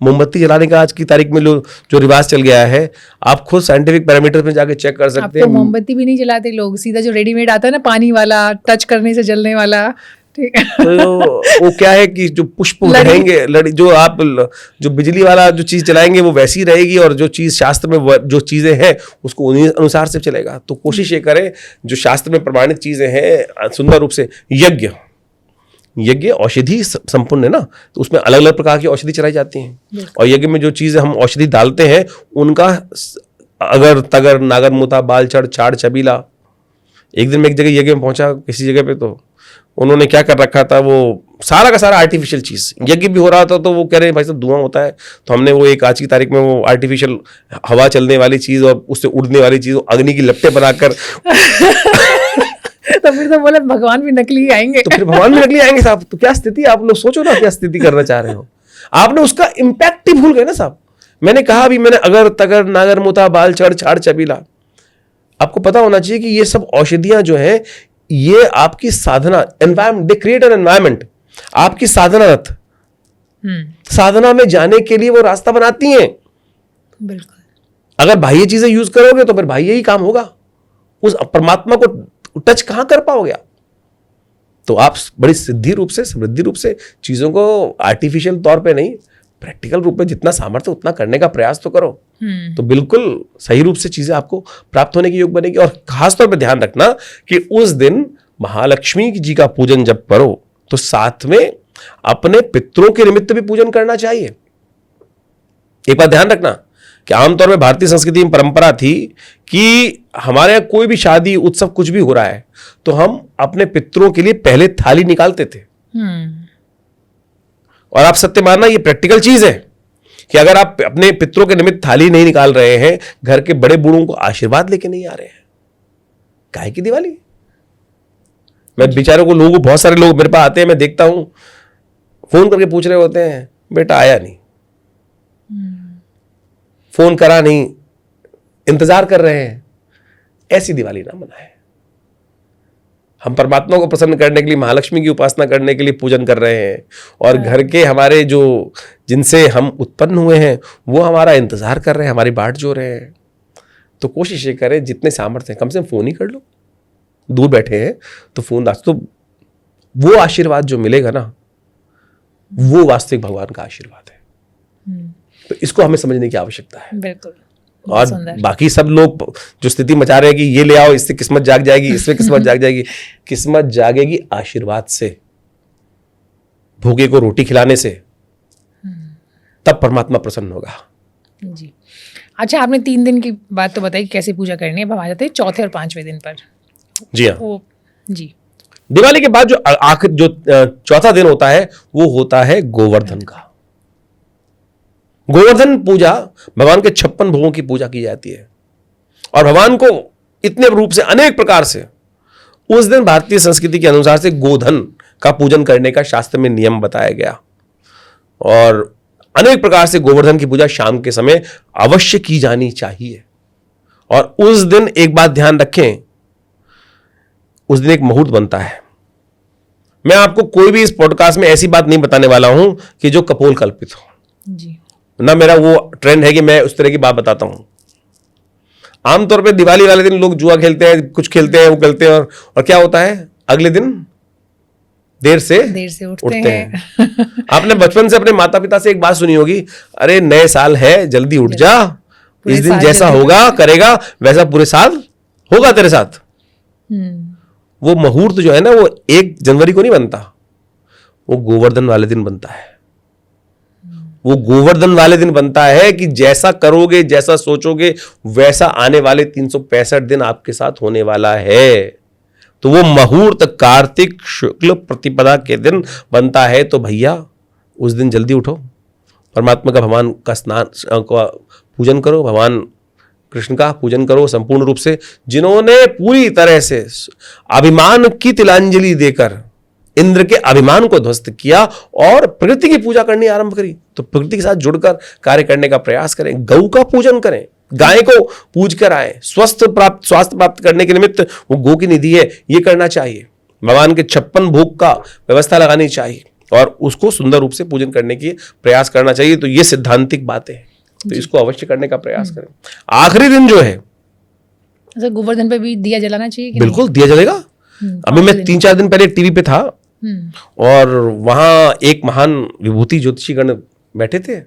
S2: मोमबत्ती जलाने का आज की तारीख में जो रिवाज चल गया है, आप खुद साइंटिफिक पैरामीटर में जाके चेक कर सकते हैं।
S1: मोमबत्ती भी नहीं जलाते लोग, सीधा जो रेडीमेड आता है ना पानी वाला, टच करने से जलने वाला, ठीक है।
S2: तो वो क्या है कि जो पुष्प रहेंगे जो बिजली वाला जो चीज चलाएंगे वो वैसी रहेगी, और जो चीज शास्त्र में जो चीजें हैं उसको उन्हीं अनुसार से चलेगा। तो कोशिश ये करें जो शास्त्र में प्रमाणित चीजें हैं सुंदर रूप से, यज्ञ औषधि संपूर्ण है ना, तो उसमें अलग अलग प्रकार की औषधि चलाई जाती हैं, और यज्ञ में जो चीजें हम औषधि डालते हैं उनका अगर तगर नागर मुता बाल चढ़ छाड़ छबीला। एक दिन मैं एक जगह यज्ञ में पहुंचा किसी जगह पे, तो उन्होंने क्या कर रखा था, वो सारा का सारा आर्टिफिशियल चीज, यज्ञ भी हो रहा था तो वो कह रहे हैं भाई साहब धुआं होता है, तो हमने वो एक आज की तारीख में वो आर्टिफिशियल हवा चलने वाली चीज और उससे उड़ने वाली चीज, अग्नि की लपटें बनाकर
S1: तो फिर तो बोले भगवान भी नकली आएंगे।
S2: तो फिर भगवान भी नकली आएंगे साहब। तो क्या स्थिति, आप लोग सोचो ना क्या स्थिति करना चाह रहे हो, आपने उसका इम्पैक्ट ही भूल गए ना साहब। मैंने कहा अभी मैंने अगर तगर नागर मुता बाल चढ़ छाड़ छबीला, आपको पता होना चाहिए कि ये सब औषधियां जो है ये आपकी साधना, environment, they create an environment, आपकी साधना रथ, साधना में जाने के लिए वो रास्ता बनाती हैं।
S1: बिल्कुल।
S2: अगर बाह्य चीजें यूज करोगे तो फिर बाह्य ही काम होगा, उस परमात्मा को टच कहां कर पाओगे आप। तो आप बड़ी सिद्धि रूप से, समृद्धि रूप से चीजों को आर्टिफिशियल तौर पे नहीं, प्रैक्टिकल रूप में जितना सामर्थ्य उतना करने का प्रयास तो करो, तो बिल्कुल सही रूप से चीजें आपको प्राप्त होने की योग बनेगी। और खासतौर पे ध्यान रखना कि उस दिन महालक्ष्मी जी का पूजन जब करो तो साथ में अपने पितरों के निमित्त भी पूजन करना चाहिए। एक बात ध्यान रखना कि आमतौर में भारतीय संस्कृति में परंपरा थी कि हमारे यहाँ कोई भी शादी उत्सव कुछ भी हो रहा है तो हम अपने पितरों के लिए पहले थाली निकालते थे। और आप सत्य मानना ये प्रैक्टिकल चीज है कि अगर आप अपने पितरों के निमित्त थाली नहीं निकाल रहे हैं, घर के बड़े बूढ़ों को आशीर्वाद लेके नहीं आ रहे हैं, काहे की दिवाली। मैं बेचारों को, लोगों को, बहुत सारे लोग मेरे पास आते हैं, मैं देखता हूं फोन करके पूछ रहे होते हैं बेटा आया नहीं, फोन करा नहीं, इंतजार कर रहे हैं। ऐसी दिवाली ना मनाए। हम परमात्मा को प्रसन्न करने के लिए, महालक्ष्मी की उपासना करने के लिए पूजन कर रहे हैं, और घर के हमारे जो जिनसे हम उत्पन्न हुए हैं वो हमारा इंतजार कर रहे हैं, हमारी बाट जो रहे हैं। तो कोशिश ये करें जितने सामर्थ्य है कम से कम फोन ही कर लो, दूर बैठे हैं तो फोन, तो वो आशीर्वाद जो मिलेगा ना वो वास्तविक भगवान का आशीर्वाद है। तो इसको हमें समझने की आवश्यकता है।
S1: बिल्कुल।
S2: और बाकी सब लोग जो स्थिति मचा रहे हैं कि ये ले आओ इससे किस्मत जाग जाएगी, इसमें किस्मत जाग जाएगी, किस्मत जागेगी आशीर्वाद से, भूखे को रोटी खिलाने से, तब परमात्मा प्रसन्न होगा।
S1: जी। अच्छा, आपने 3 दिन की बात तो बताई कैसे पूजा करनी है, अब आ जाते हैं चौथे और 5वें दिन पर।
S2: जी हाँ
S1: जी।
S2: दिवाली के बाद जो आखिर जो चौथा दिन होता है वो होता है गोवर्धन का। गोवर्धन पूजा, भगवान के 56 भोगों की पूजा की जाती है, और भगवान को इतने रूप से, अनेक प्रकार से, उस दिन भारतीय संस्कृति के अनुसार से गोधन का पूजन करने का शास्त्र में नियम बताया गया, और अनेक प्रकार से गोवर्धन की पूजा शाम के समय अवश्य की जानी चाहिए। और उस दिन एक बात ध्यान रखें, उस दिन एक मुहूर्त बनता है। मैं आपको कोई भी इस पॉडकास्ट में ऐसी बात नहीं बताने वाला हूं कि जो कपोल कल्पित हो
S1: जी।
S2: ना, मेरा वो ट्रेंड है कि मैं उस तरह की बात बताता हूं। आमतौर पे दिवाली वाले दिन लोग जुआ खेलते हैं, कुछ खेलते हैं, वो खेलते हैं, और क्या होता है अगले दिन देर से उठते हैं। आपने बचपन से अपने माता पिता से एक बात सुनी होगी, अरे नए साल है जल्दी उठ जा, इस दिन जैसा होगा करेगा वैसा पूरे साल होगा तेरे साथ। वो मुहूर्त जो है ना वो 1 जनवरी को नहीं बनता, वो गोवर्धन वाले दिन बनता है। वो गोवर्धन वाले दिन बनता है कि जैसा करोगे, जैसा सोचोगे, वैसा आने वाले 365 दिन आपके साथ होने वाला है। तो वो मुहूर्त कार्तिक शुक्ल प्रतिपदा के दिन बनता है। तो भैया उस दिन जल्दी उठो, परमात्मा का, भगवान का स्नान का पूजन करो, भगवान कृष्ण का पूजन करो संपूर्ण रूप से, जिन्होंने पूरी तरह से अभिमान की तिलांजलि देकर इंद्र के अभिमान को ध्वस्त किया और प्रकृति की पूजा करनी आरंभ करी। तो प्रकृति के साथ जुड़कर कार्य करने का प्रयास करें, गौ का पूजन करें, गाय को पूज कर आए, स्वास्थ्य प्राप्त करने के निमित्त वो गौ की निधि है, ये करना चाहिए। भगवान के 56 भोग का व्यवस्था लगानी चाहिए और उसको सुंदर रूप से पूजन करने की प्रयास करना चाहिए। तो ये सिद्धांतिक बातें हैं, तो इसको अवश्य करने का प्रयास करें। आखिरी दिन जो है,
S1: गोवर्धन पे भी दिया जलाना चाहिए कि
S2: बिल्कुल दिया जलेगा। अभी मैं 3-4 दिन पहले टीवी पे था, और वहाँ एक महान विभूति ज्योतिषीगण बैठे थे।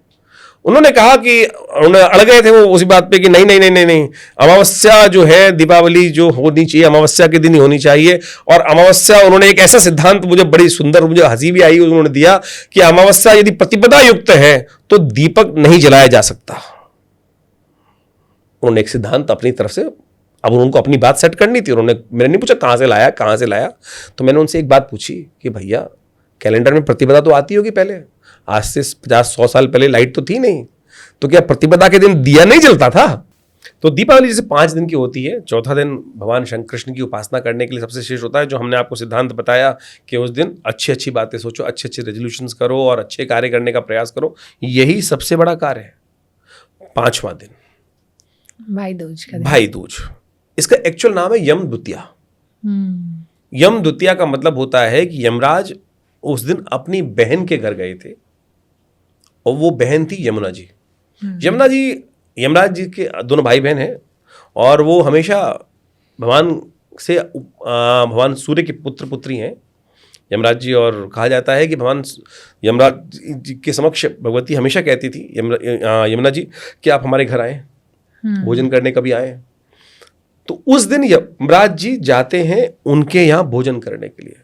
S2: उन्होंने कहा कि उन्हें अड़ गए थे वो उसी बात पे कि नहीं नहीं नहीं नहीं नहीं, अमावस्या जो है दीपावली जो होनी चाहिए अमावस्या के दिन ही होनी चाहिए। और अमावस्या उन्होंने एक ऐसा सिद्धांत मुझे बड़ी सुंदर, मुझे हंसी भी आई, उन्होंने दिया कि अमावस्या यदि प्रतिपदा युक्त है तो दीपक नहीं जलाया जा सकता। उन्होंने एक सिद्धांत अपनी तरफ से, अब उनको अपनी बात सेट करनी थी। उन्होंने मैंने नहीं पूछा कहाँ से लाया, तो मैंने उनसे एक बात पूछी कि भैया कैलेंडर में प्रतिपदा तो आती होगी पहले, आज से 50-100 साल पहले लाइट तो थी नहीं, तो क्या प्रतिपदा के दिन दिया नहीं जलता था? तो दीपावली जैसे 5 दिन की होती है, चौथा दिन भगवान शंकर कृष्ण की उपासना करने के लिए सबसे श्रेष्ठ होता है, जो हमने आपको सिद्धांत बताया कि उस दिन अच्छी अच्छी बातें सोचो, अच्छे अच्छे रेजोल्यूशंस करो और अच्छे कार्य करने का प्रयास करो। यही सबसे बड़ा कार्य है। 5वां दिन
S1: भाई दूज का दिन।
S2: भाई दूज, इसका एक्चुअल नाम है यम द्वितीया। यम द्वितीया का मतलब होता है कि यमराज उस दिन अपनी बहन के घर गए थे और वो बहन थी यमुना जी। यमुना जी यमराज जी के दोनों भाई बहन हैं और वो हमेशा भगवान सूर्य के पुत्र पुत्री हैं यमराज जी। और कहा जाता है कि भगवान यमराज जी के समक्ष भगवती हमेशा कहती थी यमुना जी कि आप हमारे घर आए, भोजन करने कभी आए। तो उस दिन यमराज जी जाते हैं उनके यहाँ भोजन करने के लिए।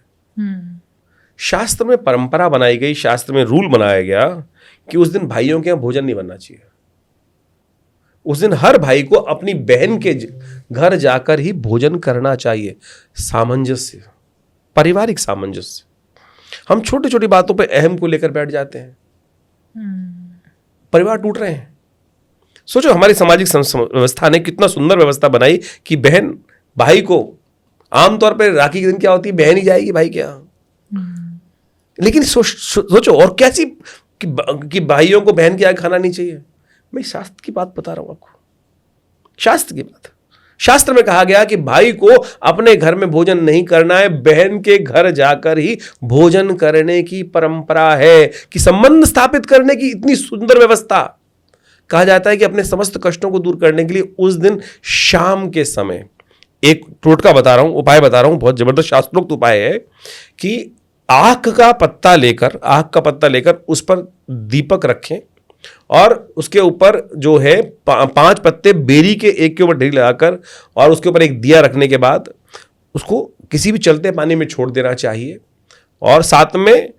S2: शास्त्र में परंपरा बनाई गई, शास्त्र में रूल बनाया गया कि उस दिन भाइयों के यहाँ भोजन नहीं बनना चाहिए। उस दिन हर भाई को अपनी बहन के घर जाकर ही भोजन करना चाहिए। सामंजस्य, पारिवारिक सामंजस्य। हम छोटी छोटी बातों पे अहम को लेकर बैठ जाते हैं, परिवार टूट रहे हैं। सोचो हमारी सामाजिक व्यवस्था ने कितना सुंदर व्यवस्था बनाई कि बहन भाई को, आमतौर पर राखी के दिन क्या होती है, बहन ही जाएगी भाई के यहाँ। लेकिन सोचो और कैसी कि भाइयों को बहन के यहाँ खाना नहीं चाहिए। मैं शास्त्र की बात बता रहा हूं आपको, शास्त्र की बात। शास्त्र में कहा गया कि भाई को अपने घर में भोजन नहीं करना है, बहन के घर जाकर ही भोजन करने की परंपरा है। कि संबंध स्थापित करने की इतनी सुंदर व्यवस्था। कहा जाता है कि अपने समस्त कष्टों को दूर करने के लिए उस दिन शाम के समय एक टोटका बता रहा हूं, उपाय बता रहा हूं, बहुत जबरदस्त शास्त्रोक्त उपाय है कि आख का पत्ता लेकर उस पर दीपक रखें और उसके ऊपर जो है 5 पत्ते बेरी के एक के ऊपर ढेरी लगाकर और उसके ऊपर एक दिया रखने के बाद उसको किसी भी चलते पानी में छोड़ देना चाहिए। और साथ में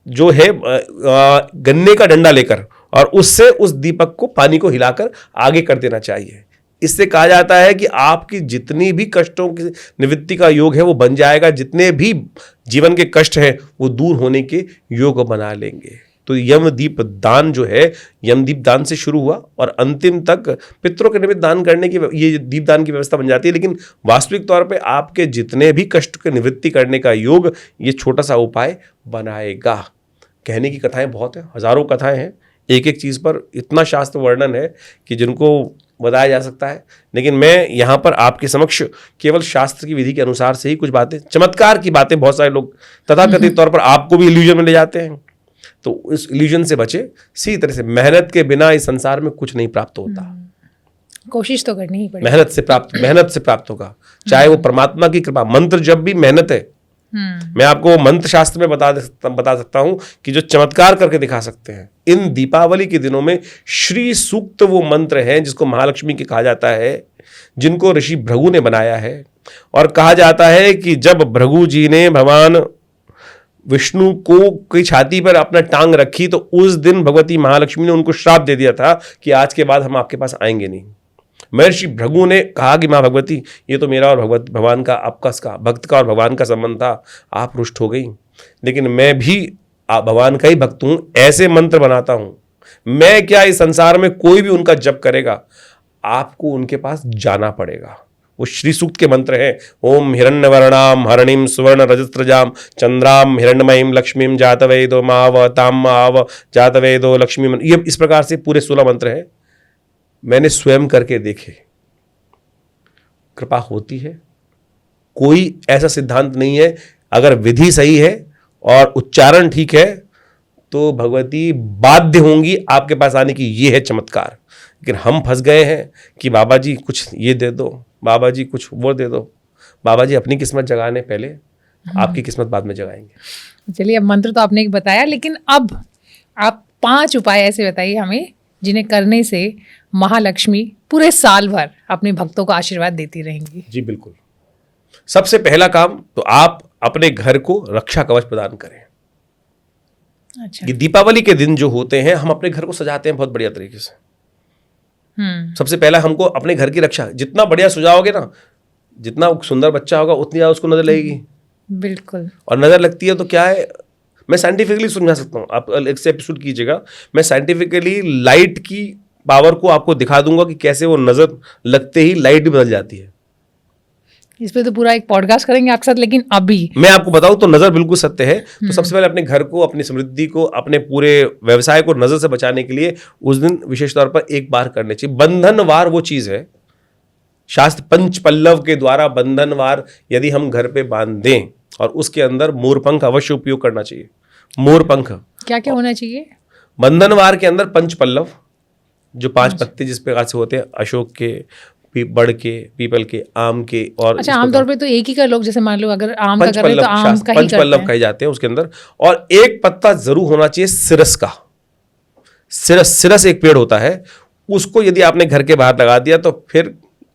S2: जो है गन्ने का डंडा लेकर और उससे उस दीपक को पानी को हिलाकर आगे कर देना चाहिए। इससे कहा जाता है कि आपकी जितनी भी कष्टों की निवृत्ति का योग है वो बन जाएगा, जितने भी जीवन के कष्ट हैं वो दूर होने के योग बना लेंगे। तो यमदीप दान जो है, यमदीप दान से शुरू हुआ और अंतिम तक पितरों के निमित्त दान करने की ये दीपदान की व्यवस्था बन जाती है। लेकिन वास्तविक तौर पे आपके जितने भी कष्ट की निवृत्ति करने का योग ये छोटा सा उपाय बनाएगा। कहने की कथाएं बहुत हैं, हजारों कथाएं हैं, एक एक चीज़ पर इतना शास्त्र वर्णन है कि जिनको बताया जा सकता है। लेकिन मैं यहाँ पर आपके समक्ष केवल शास्त्र की विधि के अनुसार से ही कुछ बातें, चमत्कार की बातें बहुत सारे लोग तथाकथित तौर पर आपको भी इल्यूजन में ले जाते हैं, तो इस इल्यूजन से बचे। इसी तरह से मेहनत के बिना इस संसार में कुछ नहीं प्राप्त होता।
S1: कोशिश तो करनी ही पड़ेगी।
S2: मेहनत से प्राप्त होगा, चाहे वो परमात्मा की कृपा। मंत्र जब भी मेहनत है। मैं आपको मंत्र शास्त्र में बता सकता हूं कि जो चमत्कार करके दिखा सकते हैं। इन दीपावली के दिनों में श्री सूक्त वो मंत्र हैं जिसको महालक्ष्मी के कहा जाता है, जिनको ऋषि भृगु ने बनाया है। और कहा जाता है कि जब भृगु जी ने भगवान विष्णु को की छाती पर अपना टांग रखी तो उस दिन भगवती महालक्ष्मी ने उनको श्राप दे दिया था कि आज के बाद हम आपके पास आएंगे नहीं। महर्षि भृगु ने कहा कि माँ भगवती, ये तो मेरा और भगवान का, आपका भक्त का और भगवान का संबंध था, आप रुष्ट हो गई। लेकिन मैं भी भगवान का ही भक्त हूं, ऐसे मंत्र बनाता हूं। मैं क्या, इस संसार में कोई भी उनका जप करेगा आपको उनके पास जाना पड़ेगा। वो श्री सूक्त के मंत्र हैं। ओम हिरण्यवर्णाम हरणिम सुवर्ण रजस्त्रजाम चंद्राम हिरण्यमयीम लक्ष्मीम जातवेदो माव ताम माव जातवेदो लक्ष्मी। ये इस प्रकार से पूरे 16 मंत्र हैं। मैंने स्वयं करके देखे, कृपा होती है। कोई ऐसा सिद्धांत नहीं है, अगर विधि सही है और उच्चारण ठीक है तो भगवती बाध्य होंगी आपके पास आने की। ये है चमत्कार। लेकिन हम फंस गए हैं कि बाबा जी कुछ ये दे दो, बाबा जी कुछ वो दे दो। बाबा जी अपनी किस्मत जगाने पहले आपकी किस्मत बाद में जगाएंगे।
S1: चलिए, अब मंत्र तो आपने एक बताया, लेकिन अब आप 5 उपाय ऐसे बताइए हमें जिन्हें करने से महालक्ष्मी पूरे साल भर अपने भक्तों को आशीर्वाद देती रहेंगी।
S2: जी बिल्कुल। सबसे पहला काम तो आप अपने घर को रक्षा कवच प्रदान करें।
S1: अच्छा।
S2: ये दीपावली के दिन जो होते हैं, हम अपने घर को सजाते हैं बहुत बढ़िया तरीके से। सबसे पहला हमको अपने घर की रक्षा, जितना बढ़िया सजाओगे ना, जितना सुंदर बच्चा होगा उतनी ज्यादा उसको नजर लगेगी।
S1: बिल्कुल।
S2: और नजर लगती है तो क्या है, मैं साइंटिफिकली समझा सकता हूँ, आप एक से एपिसोड कीजिएगा, मैं साइंटिफिकली लाइट की पावर को आपको दिखा दूंगा कि कैसे वो नजर लगते ही लाइट भी बदल जाती है।
S1: इस पे तो पूरा एक पॉडकास्ट करेंगे आपके साथ, लेकिन अभी
S2: मैं आपको बताऊं तो नजर बिल्कुल सत्य है। तो सबसे पहले अपने घर को, अपनी समृद्धि को, अपने पूरे व्यवसाय को नजर से बचाने के लिए उस दिन विशेष तौर पर एक बार करने चाहिए। बंधनवार वो चीज है, शास्त्र पंच पल्लव के द्वारा बंधनवार यदि हम घर पे बांध दें, और उसके अंदर मोरपंख अवश्य उपयोग करना चाहिए। मोरपंख
S1: क्या क्या होना चाहिए?
S2: बंधनवार के अंदर पंच पल्लव, जो 5 पत्ते जिस प्रकार से होते हैं, अशोक के, बड़ के, पीपल के, आम के, और
S1: अच्छा, आमतौर पे तो एक ही का लोग, जैसे मान लो अगर आम का कर रहे हैं तो आम का ही
S2: पंच
S1: करते
S2: पल्लव
S1: हैं।
S2: कहे जाते हैं उसके अंदर। और एक पत्ता जरूर होना चाहिए सिरस का। सिरस एक पेड़ होता है, उसको यदि आपने घर के बाहर लगा दिया तो फिर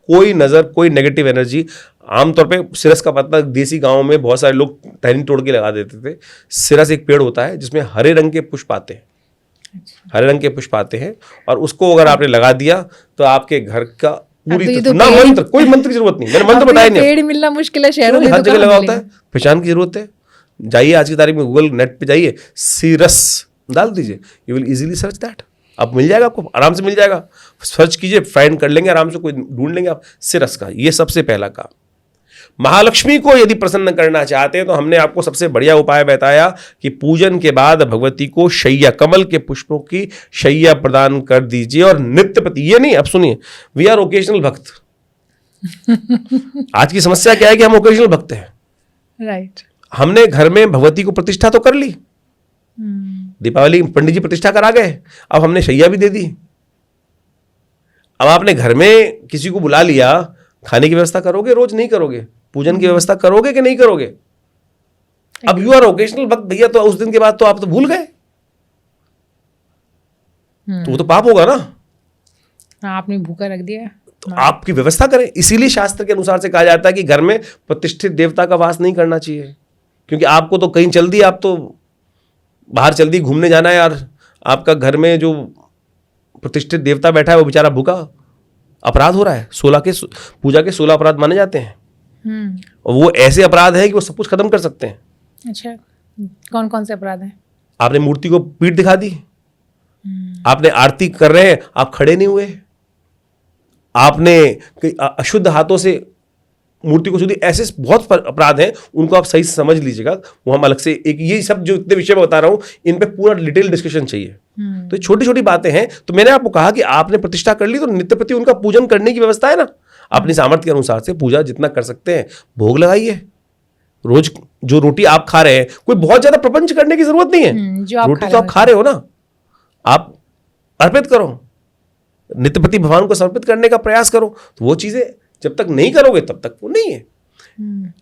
S2: कोई नजर, कोई नेगेटिव एनर्जी, आमतौर पे सिरस का पत्ता देसी गांव में बहुत सारे लोग टहनी तोड़ के लगा देते थे। सिरस एक पेड़ होता है जिसमें हरे रंग के पुष्प आते हैं, हरे रंग के पुष्प आते हैं, और उसको अगर आपने लगा दिया तो आपके घर का पूरी
S1: तो
S2: ना मंत्र, कोई मंत्र की जरूरत नहीं, मैंने मंत्र बताया नहीं।
S1: पेड़ मिलना मुश्किल है शहरों में,
S2: हर
S1: तो
S2: जगह
S1: कहाँ
S2: लगा होता
S1: मिलेगा?
S2: है, पहचान की जरूरत है। जाइए आज की तारीख में गूगल नेट पे जाइए, सिरस डाल दीजिए, you will easily search that, अब मिल जाएगा, आपको आराम से मिल जाएगा। सर्च कीजिए, फाइंड कर लेंगे आराम से, कोई ढूंढ लेंगे आप सिरस का। ये सबसे पहला काम। महालक्ष्मी को यदि प्रसन्न करना चाहते हैं तो हमने आपको सबसे बढ़िया उपाय बताया कि पूजन के बाद भगवती को शैया, कमल के पुष्पों की शैया प्रदान कर दीजिए। और नित्य प्रति, ये नहीं, अब सुनिए, वी आर ओकेजनल भक्त। आज की समस्या क्या है कि हम ओकेजनल भक्त हैं।
S1: राइट।
S2: हमने घर में भगवती को प्रतिष्ठा तो कर ली, दीपावली पंडित जी प्रतिष्ठा करा गए, अब हमने शैया भी दे दी। अब आपने घर में किसी को बुला लिया, खाने की व्यवस्था करोगे, रोज नहीं करोगे, पूजन की व्यवस्था करोगे कि नहीं करोगे? अब यू आर ओकेजनल भक्त भैया, तो उस दिन के बाद तो आप तो भूल गए, तो वो तो पाप होगा ना।
S1: हाँ, आपने भूखा रख दिया।
S2: तो आपकी व्यवस्था करें। इसीलिए शास्त्र के अनुसार से कहा जाता है कि घर में प्रतिष्ठित देवता का वास नहीं करना चाहिए, क्योंकि आपको तो कहीं चल दी, आप तो बाहर चल दी, घूमने जाना है यार, आपका घर में जो प्रतिष्ठित देवता बैठा है वो बेचारा भूखा, अपराध हो रहा है। 16 के पूजा के 16 अपराध माने जाते हैं, और वो ऐसे अपराध है कि वो सब कुछ खत्म कर सकते हैं।
S1: अच्छा, कौन कौन से अपराध हैं?
S2: आपने मूर्ति को पीठ दिखा दी, आपने आरती कर रहे हैं, आप खड़े नहीं हुए, आपने अशुद्ध हाथों से मूर्ति को छू दी, ऐसे बहुत अपराध हैं, उनको आप सही से समझ लीजिएगा। वो हम अलग से एक, ये सब जो इतने विषय में बता रहा हूं, इन पे पूरा डिटेल डिस्कशन चाहिए। तो छोटी छोटी बातें हैं। तो मैंने आपको कहा कि आपने प्रतिष्ठा कर ली तो नित्य प्रति उनका पूजन करने की व्यवस्था है ना, अपनी सामर्थ्य के अनुसार से पूजा जितना कर सकते हैं, भोग लगाइए। रोज जो रोटी आप खा रहे हैं, कोई बहुत ज्यादा प्रपंच करने की जरूरत नहीं है, रोटी तो आप खा रहे हो ना, आप अर्पित करो, नित्य प्रति भगवान को समर्पित करने का प्रयास करो। तो वो चीजें जब तक नहीं करोगे तब तक वो नहीं है।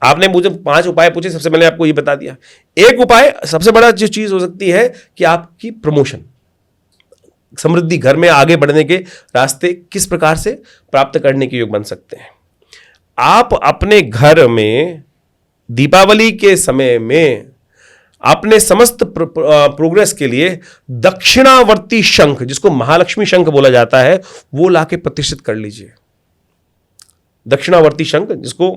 S2: आपने मुझे 5 उपाय पूछे, सबसे पहले आपको ये बता दिया। एक उपाय, सबसे बड़ा जो चीज हो सकती है कि आपकी प्रमोशन, समृद्धि, घर में आगे बढ़ने के रास्ते किस प्रकार से प्राप्त करने के योग बन सकते हैं। आप अपने घर में दीपावली के समय में अपने समस्त प्रोग्रेस के लिए दक्षिणावर्ती शंख, जिसको महालक्ष्मी शंख बोला जाता है, वो लाके प्रतिष्ठित कर लीजिए। दक्षिणावर्ती शंख, जिसको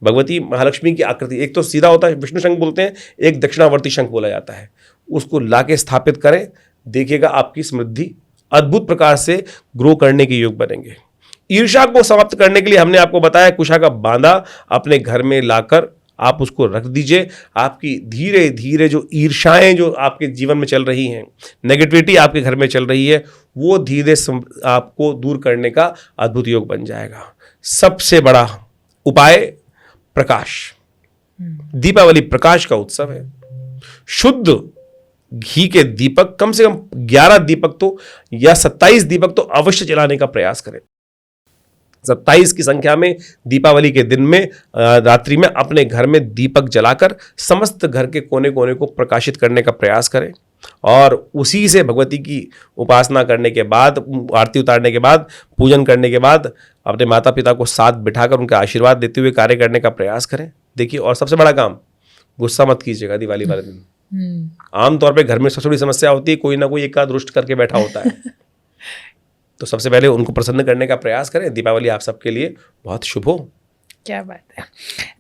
S2: भगवती महालक्ष्मी की आकृति, एक तो सीधा होता है विष्णु शंख बोलते हैं, एक दक्षिणावर्ती शंख बोला जाता है, उसको लाके स्थापित करें। देखिएगा आपकी समृद्धि अद्भुत प्रकार से ग्रो करने के योग बनेंगे। ईर्ष्या को समाप्त करने के लिए हमने आपको बताया, कुशा का बांधा अपने घर में लाकर आप उसको रख दीजिए। आपकी धीरे धीरे जो ईर्ष्याएं जो आपके जीवन में चल रही हैं, नेगेटिविटी आपके घर में चल रही है, वो धीरे आपको दूर करने का अद्भुत योग बन जाएगा। सबसे बड़ा उपाय प्रकाश, दीपावली प्रकाश का उत्सव है। शुद्ध घी के दीपक, कम से कम 11 दीपक तो या 27 दीपक तो अवश्य जलाने का प्रयास करें। 27 की संख्या में दीपावली के दिन में रात्रि में अपने घर में दीपक जलाकर समस्त घर के कोने कोने को प्रकाशित करने का प्रयास करें और उसी से भगवती की उपासना करने के बाद, आरती उतारने के बाद, पूजन करने के बाद अपने माता पिता को साथ बिठाकर उनका आशीर्वाद देते हुए कार्य करने का प्रयास करें। देखिए, और सबसे बड़ा काम, गुस्सा मत कीजिएगा दिवाली वाले दिन। आमतौर पे घर में सबसे बड़ी समस्या होती है, कोई ना कोई एक आध रुष्ट करके बैठा होता है। तो सबसे पहले उनको प्रसन्न करने का प्रयास करें। दीपावली आप सबके लिए बहुत शुभ हो।
S1: क्या बात है।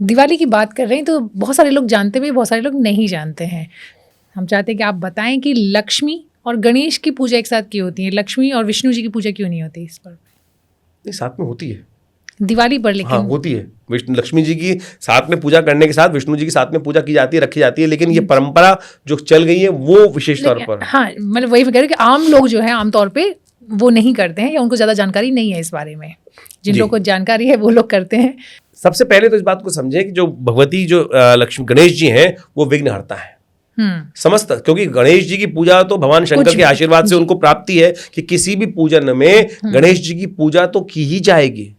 S1: दिवाली की बात कर रहे हैं तो बहुत सारे लोग जानते भी, बहुत सारे लोग नहीं जानते हैं। हम चाहते हैं कि आप बताएं कि लक्ष्मी और गणेश की पूजा एक साथ क्यों होती है, लक्ष्मी और विष्णु जी की पूजा क्यों नहीं होती इस पर?
S2: नहीं, साथ में होती है
S1: दिवाली पर, लेकिन
S2: हाँ होती है। विष्णु लक्ष्मी जी की साथ में पूजा करने के साथ विष्णु जी की साथ में पूजा की जाती है, रखी जाती है, लेकिन ये परंपरा जो चल गई है वो विशेष तौर पर,
S1: हाँ मतलब वही मैं कह रही हूँ कि आम लोग जो है आमतौर पे वो नहीं करते हैं या उनको ज़्यादा जानकारी नहीं है इस बारे में। जिन लोगों को जानकारी है वो लोग करते हैं।
S2: सबसे पहले तो इस बात को समझें कि जो भगवती जो लक्ष्मी गणेश जी हैं वो विघ्नहर्ता है समस्त, क्योंकि गणेश जी की पूजा तो भगवान शंकर के आशीर्वाद से उनको प्राप्ति है कि किसी भी पूजन में गणेश जी की पूजा तो की ही जाएगी।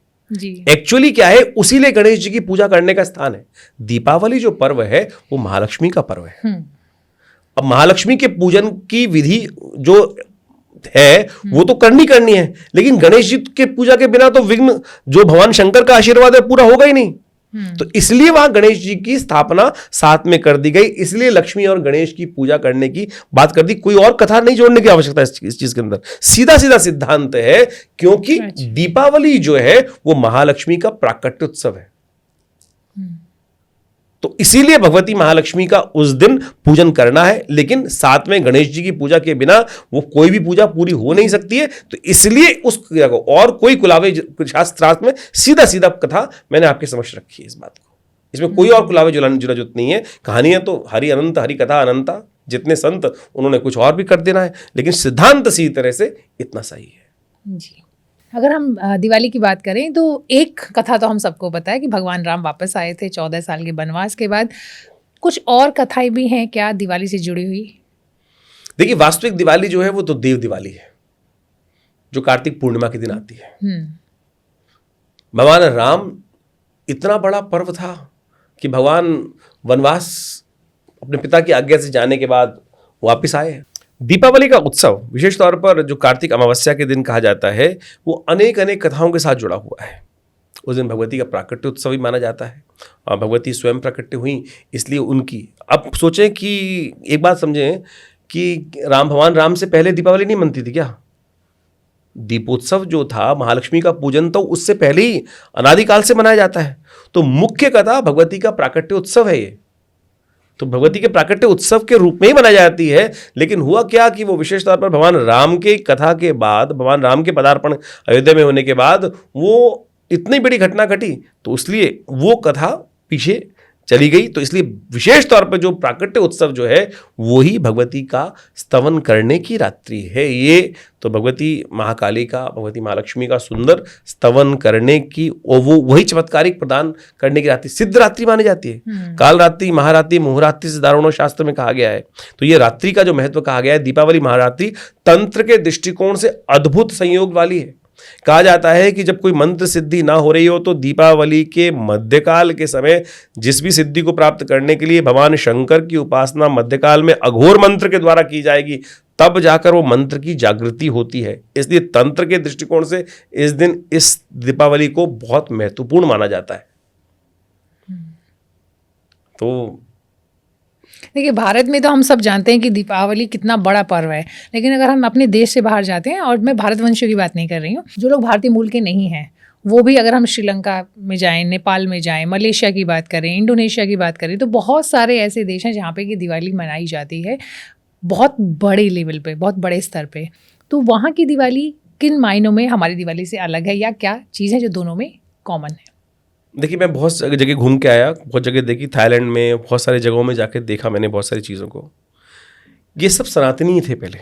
S2: एक्चुअली क्या है, उसी लिए गणेश जी की पूजा करने का स्थान है। दीपावली जो पर्व है वो महालक्ष्मी का पर्व है। अब महालक्ष्मी के पूजन की विधि जो है वो तो करनी है, लेकिन गणेश जी के पूजा के बिना तो विघ्न जो भगवान शंकर का आशीर्वाद है पूरा होगा ही नहीं। तो इसलिए वहां गणेश जी की स्थापना साथ में कर दी गई, इसलिए लक्ष्मी और गणेश की पूजा करने की बात कर दी। कोई और कथा नहीं जोड़ने की आवश्यकता है इस चीज के अंदर, सीधा सीधा सिद्धांत है, क्योंकि दीपावली जो है वो महालक्ष्मी का प्राकट्य उत्सव है। तो इसीलिए भगवती महालक्ष्मी का उस दिन पूजन करना है, लेकिन साथ में गणेश जी की पूजा के बिना वो कोई भी पूजा पूरी हो नहीं सकती है। तो इसलिए उस क्रिया को और कोई कुलावे शास्त्रार्थ में सीधा सीधा कथा मैंने आपके समक्ष रखी है इस बात को। इसमें कोई और कुलावे जुलाने जरूरत नहीं है। कहानियां तो हरि अनंत, हरि कथा अनंता, जितने संत उन्होंने कुछ और भी कर देना है, लेकिन सिद्धांत सी तरह से इतना सही है
S1: जी। अगर हम दिवाली की बात करें तो एक कथा तो हम सबको पता है कि भगवान राम वापस आए थे 14 साल के वनवास के बाद। कुछ और कथाएं भी हैं क्या दिवाली से जुड़ी हुई?
S2: देखिए, वास्तविक दिवाली जो है वो तो देव दिवाली है, जो कार्तिक पूर्णिमा के दिन आती है। भगवान राम इतना बड़ा पर्व था कि भगवान वनवास अपने पिता की आज्ञा से जाने के बाद वापिस आए। दीपावली का उत्सव विशेष तौर पर जो कार्तिक अमावस्या के दिन कहा जाता है वो अनेक कथाओं के साथ जुड़ा हुआ है। उस दिन भगवती का प्राकट्य उत्सव भी माना जाता है और भगवती स्वयं प्राकट्य हुई, इसलिए उनकी, अब सोचें कि एक बात समझें कि भगवान राम से पहले दीपावली नहीं मनती थी क्या? दीपोत्सव जो था, महालक्ष्मी का पूजन तो उससे पहले ही अनादिकाल से मनाया जाता है। तो मुख्य कथा भगवती का प्राकट्य उत्सव है ये, तो भगवती के प्राकट्य उत्सव के रूप में ही मनाई जाती है। लेकिन हुआ क्या कि वो विशेष तौर पर भगवान राम के कथा के बाद, भगवान राम के पदार्पण अयोध्या में होने के बाद वो इतनी बड़ी घटना घटी, तो इसलिए वो कथा पीछे चली गई। तो इसलिए विशेष तौर पर जो प्राकट्य उत्सव जो है वो ही भगवती का स्तवन करने की रात्रि है। ये तो भगवती महाकाली का, भगवती महालक्ष्मी का सुंदर स्तवन करने की, और वो वही चमत्कारिक प्रदान करने की रात्रि सिद्ध रात्रि मानी जाती है। काल रात्रि, महारात्रि, मुहरात्रि से दारुणों शास्त्र में कहा गया है। तो ये रात्रि का जो महत्व कहा गया है, दीपावली महारात्रि तंत्र के दृष्टिकोण से अद्भुत संयोग वाली है। कहा जाता है कि जब कोई मंत्र सिद्धि ना हो रही हो तो दीपावली के मध्यकाल के समय जिस भी सिद्धि को प्राप्त करने के लिए भगवान शंकर की उपासना मध्यकाल में अघोर मंत्र के द्वारा की जाएगी, तब जाकर वो मंत्र की जागृति होती है। इसलिए तंत्र के दृष्टिकोण से इस दिन, इस दीपावली को बहुत महत्वपूर्ण माना जाता है। तो
S1: देखिए, भारत में तो हम सब जानते हैं कि दीपावली कितना बड़ा पर्व है, लेकिन अगर हम अपने देश से बाहर जाते हैं, और मैं भारतवंशियों की बात नहीं कर रही हूँ, जो लोग भारतीय मूल के नहीं हैं वो भी, अगर हम श्रीलंका में जाएं, नेपाल में जाएं, मलेशिया की बात करें, इंडोनेशिया की बात करें, तो बहुत सारे ऐसे देश हैं जहाँ पे कि दिवाली मनाई जाती है बहुत बड़े लेवल पे, बहुत बड़े स्तर पे। तो वहाँ की दिवाली किन मायनों में हमारी दिवाली से अलग है, या क्या चीज़ है जो दोनों में कॉमन है?
S2: देखिए, मैं बहुत जगह घूम के आया, बहुत जगह देखी, थाईलैंड में बहुत सारी जगहों में जाके देखा मैंने बहुत सारी चीज़ों को। ये सब सनातनी थे, पहले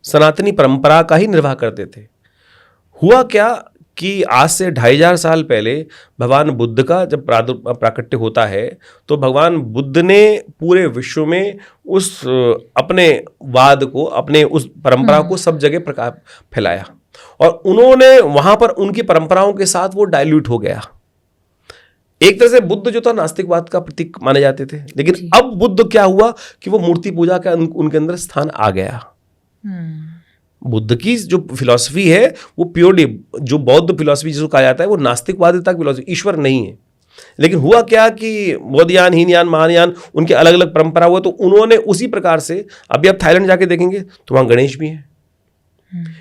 S2: सनातनी परंपरा का ही निर्वाह करते थे। हुआ क्या कि आज से 2500 साल पहले भगवान बुद्ध का जब प्राकट्य होता है, तो भगवान बुद्ध ने पूरे विश्व में उस अपने वाद को, अपने उस परंपरा को सब जगह फैलाया। और उन्होंने वहां पर उनकी परंपराओं के साथ वो डाइल्यूट हो गया। एक तरह से बुद्ध जो था नास्तिकवाद का प्रतीक माने जाते थे, लेकिन अब बुद्ध क्या हुआ कि वो मूर्ति पूजा का उनके अंदर स्थान आ गया। बुद्ध की जो फिलॉसफी है वो प्योरली, जो बौद्ध फिलॉसफी जिसको कहा जाता है, वो नास्तिकवादिता की फिलॉसफी, ईश्वर नहीं है। लेकिन हुआ क्या कि बौद्धयान, हीनयान, महायान, उनके अलग अलग परंपरा हुआ, तो उन्होंने उसी प्रकार से, अभी आप थाईलैंड जाके देखेंगे तो वहां गणेश भी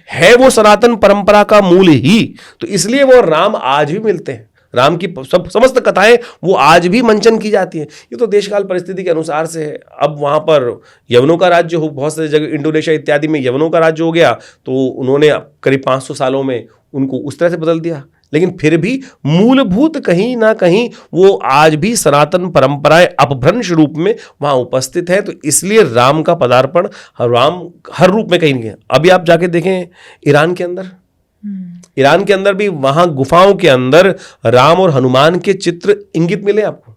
S2: है वो सनातन परंपरा का मूल ही। तो इसलिए वो राम आज भी मिलते हैं, राम की समस्त कथाएं वो आज भी मंचन की जाती हैं। ये तो देशकाल परिस्थिति के अनुसार से है। अब वहाँ पर यवनों का राज्य हो, बहुत सारी जगह इंडोनेशिया इत्यादि में यवनों का राज्य हो गया, तो उन्होंने करीब 500 सालों में उनको उस तरह से बदल दिया। लेकिन फिर भी मूलभूत कहीं ना कहीं वो आज भी सनातन परंपराएं अपभ्रंश रूप में वहाँ उपस्थित है। तो इसलिए राम का पदार्पण, राम हर रूप में कहीं नहीं है। अभी आप जाके देखें ईरान के अंदर भी वहां गुफाओं के अंदर राम और हनुमान के चित्र इंगित मिले आपको।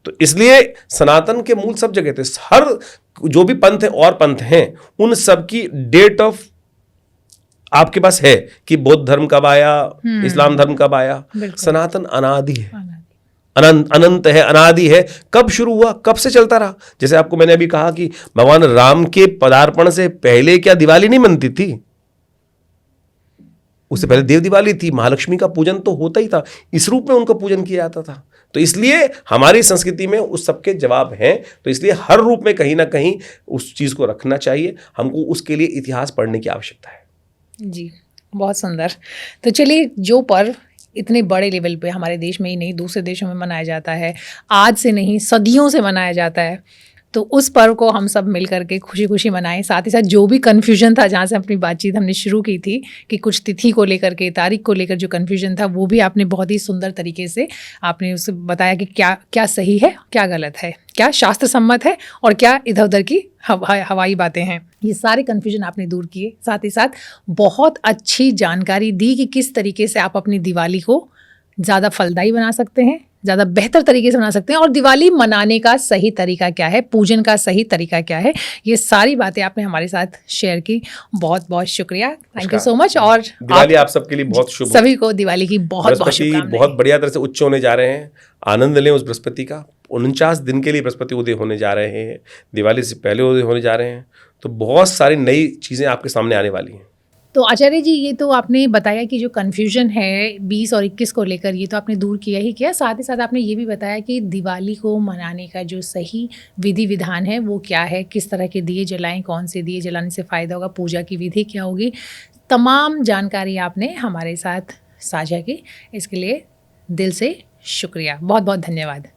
S2: तो इसलिए सनातन के मूल सब जगह थे। हर जो भी पंथ है और पंथ हैं, उन सब की डेट ऑफ आपके पास है कि बौद्ध धर्म कब आया, इस्लाम धर्म कब आया। सनातन अनादि है, अनंत है, अनादि है। कब शुरू हुआ, कब से चलता रहा। जैसे आपको मैंने अभी कहा कि भगवान राम के पदार्पण से पहले क्या दिवाली नहीं मनती थी, उससे पहले देव दिवाली थी, महालक्ष्मी का पूजन तो होता ही था, इस रूप में उनका पूजन किया जाता था। तो इसलिए हमारी संस्कृति में उस सबके जवाब हैं। तो इसलिए हर रूप में कहीं ना कहीं उस चीज को रखना चाहिए। हमको उसके लिए इतिहास पढ़ने की आवश्यकता है।
S1: जी, बहुत सुंदर। तो चलिए, जो पर्व इतने बड़े लेवल पे हमारे देश में ही नहीं दूसरे देशों में मनाया जाता है, आज से नहीं सदियों से मनाया जाता है, तो उस पर्व को हम सब मिल करके खुशी खुशी मनाएं। साथ ही साथ जो भी कन्फ्यूजन था, जहाँ से अपनी बातचीत हमने शुरू की थी कि कुछ तिथि को लेकर के, तारीख को लेकर जो कन्फ्यूजन था, वो भी आपने बहुत ही सुंदर तरीके से आपने उसे बताया कि क्या क्या सही है, क्या गलत है, क्या शास्त्र सम्मत है और क्या इधर उधर की हवाई बातें हैं। ये सारे कन्फ्यूजन आपने दूर किए। साथ ही साथ बहुत अच्छी जानकारी दी कि किस तरीके से आप अपनी दिवाली को ज़्यादा फलदायी बना सकते हैं, ज़्यादा बेहतर तरीके से बना सकते हैं, और दिवाली मनाने का सही तरीका क्या है, पूजन का सही तरीका क्या है। ये सारी बातें आपने हमारे साथ शेयर की। बहुत बहुत शुक्रिया, थैंक यू सो मच। और
S2: दिवाली आप सबके लिए बहुत शुभ,
S1: सभी को दिवाली की बहुत बहुत शुभकामनाएं।
S2: बहुत बढ़िया तरह से उच्च होने जा रहे हैं, आनंद लें उस बृहस्पति का। 49 दिन के लिए बृहस्पति उदय होने जा रहे हैं, दिवाली से पहले उदय होने जा रहे हैं। तो बहुत सारी नई चीज़ें आपके सामने आने वाली हैं।
S1: तो आचार्य जी, ये तो आपने बताया कि जो कन्फ्यूजन है 20 और 21 को लेकर, ये तो आपने दूर किया ही किया। साथ ही साथ आपने ये भी बताया कि दिवाली को मनाने का जो सही विधि विधान है वो क्या है, किस तरह के दिए जलाएं, कौन से दिए जलाने से फ़ायदा होगा, पूजा की विधि क्या होगी। तमाम जानकारी आपने हमारे साथ साझा की, इसके लिए दिल से शुक्रिया, बहुत बहुत धन्यवाद।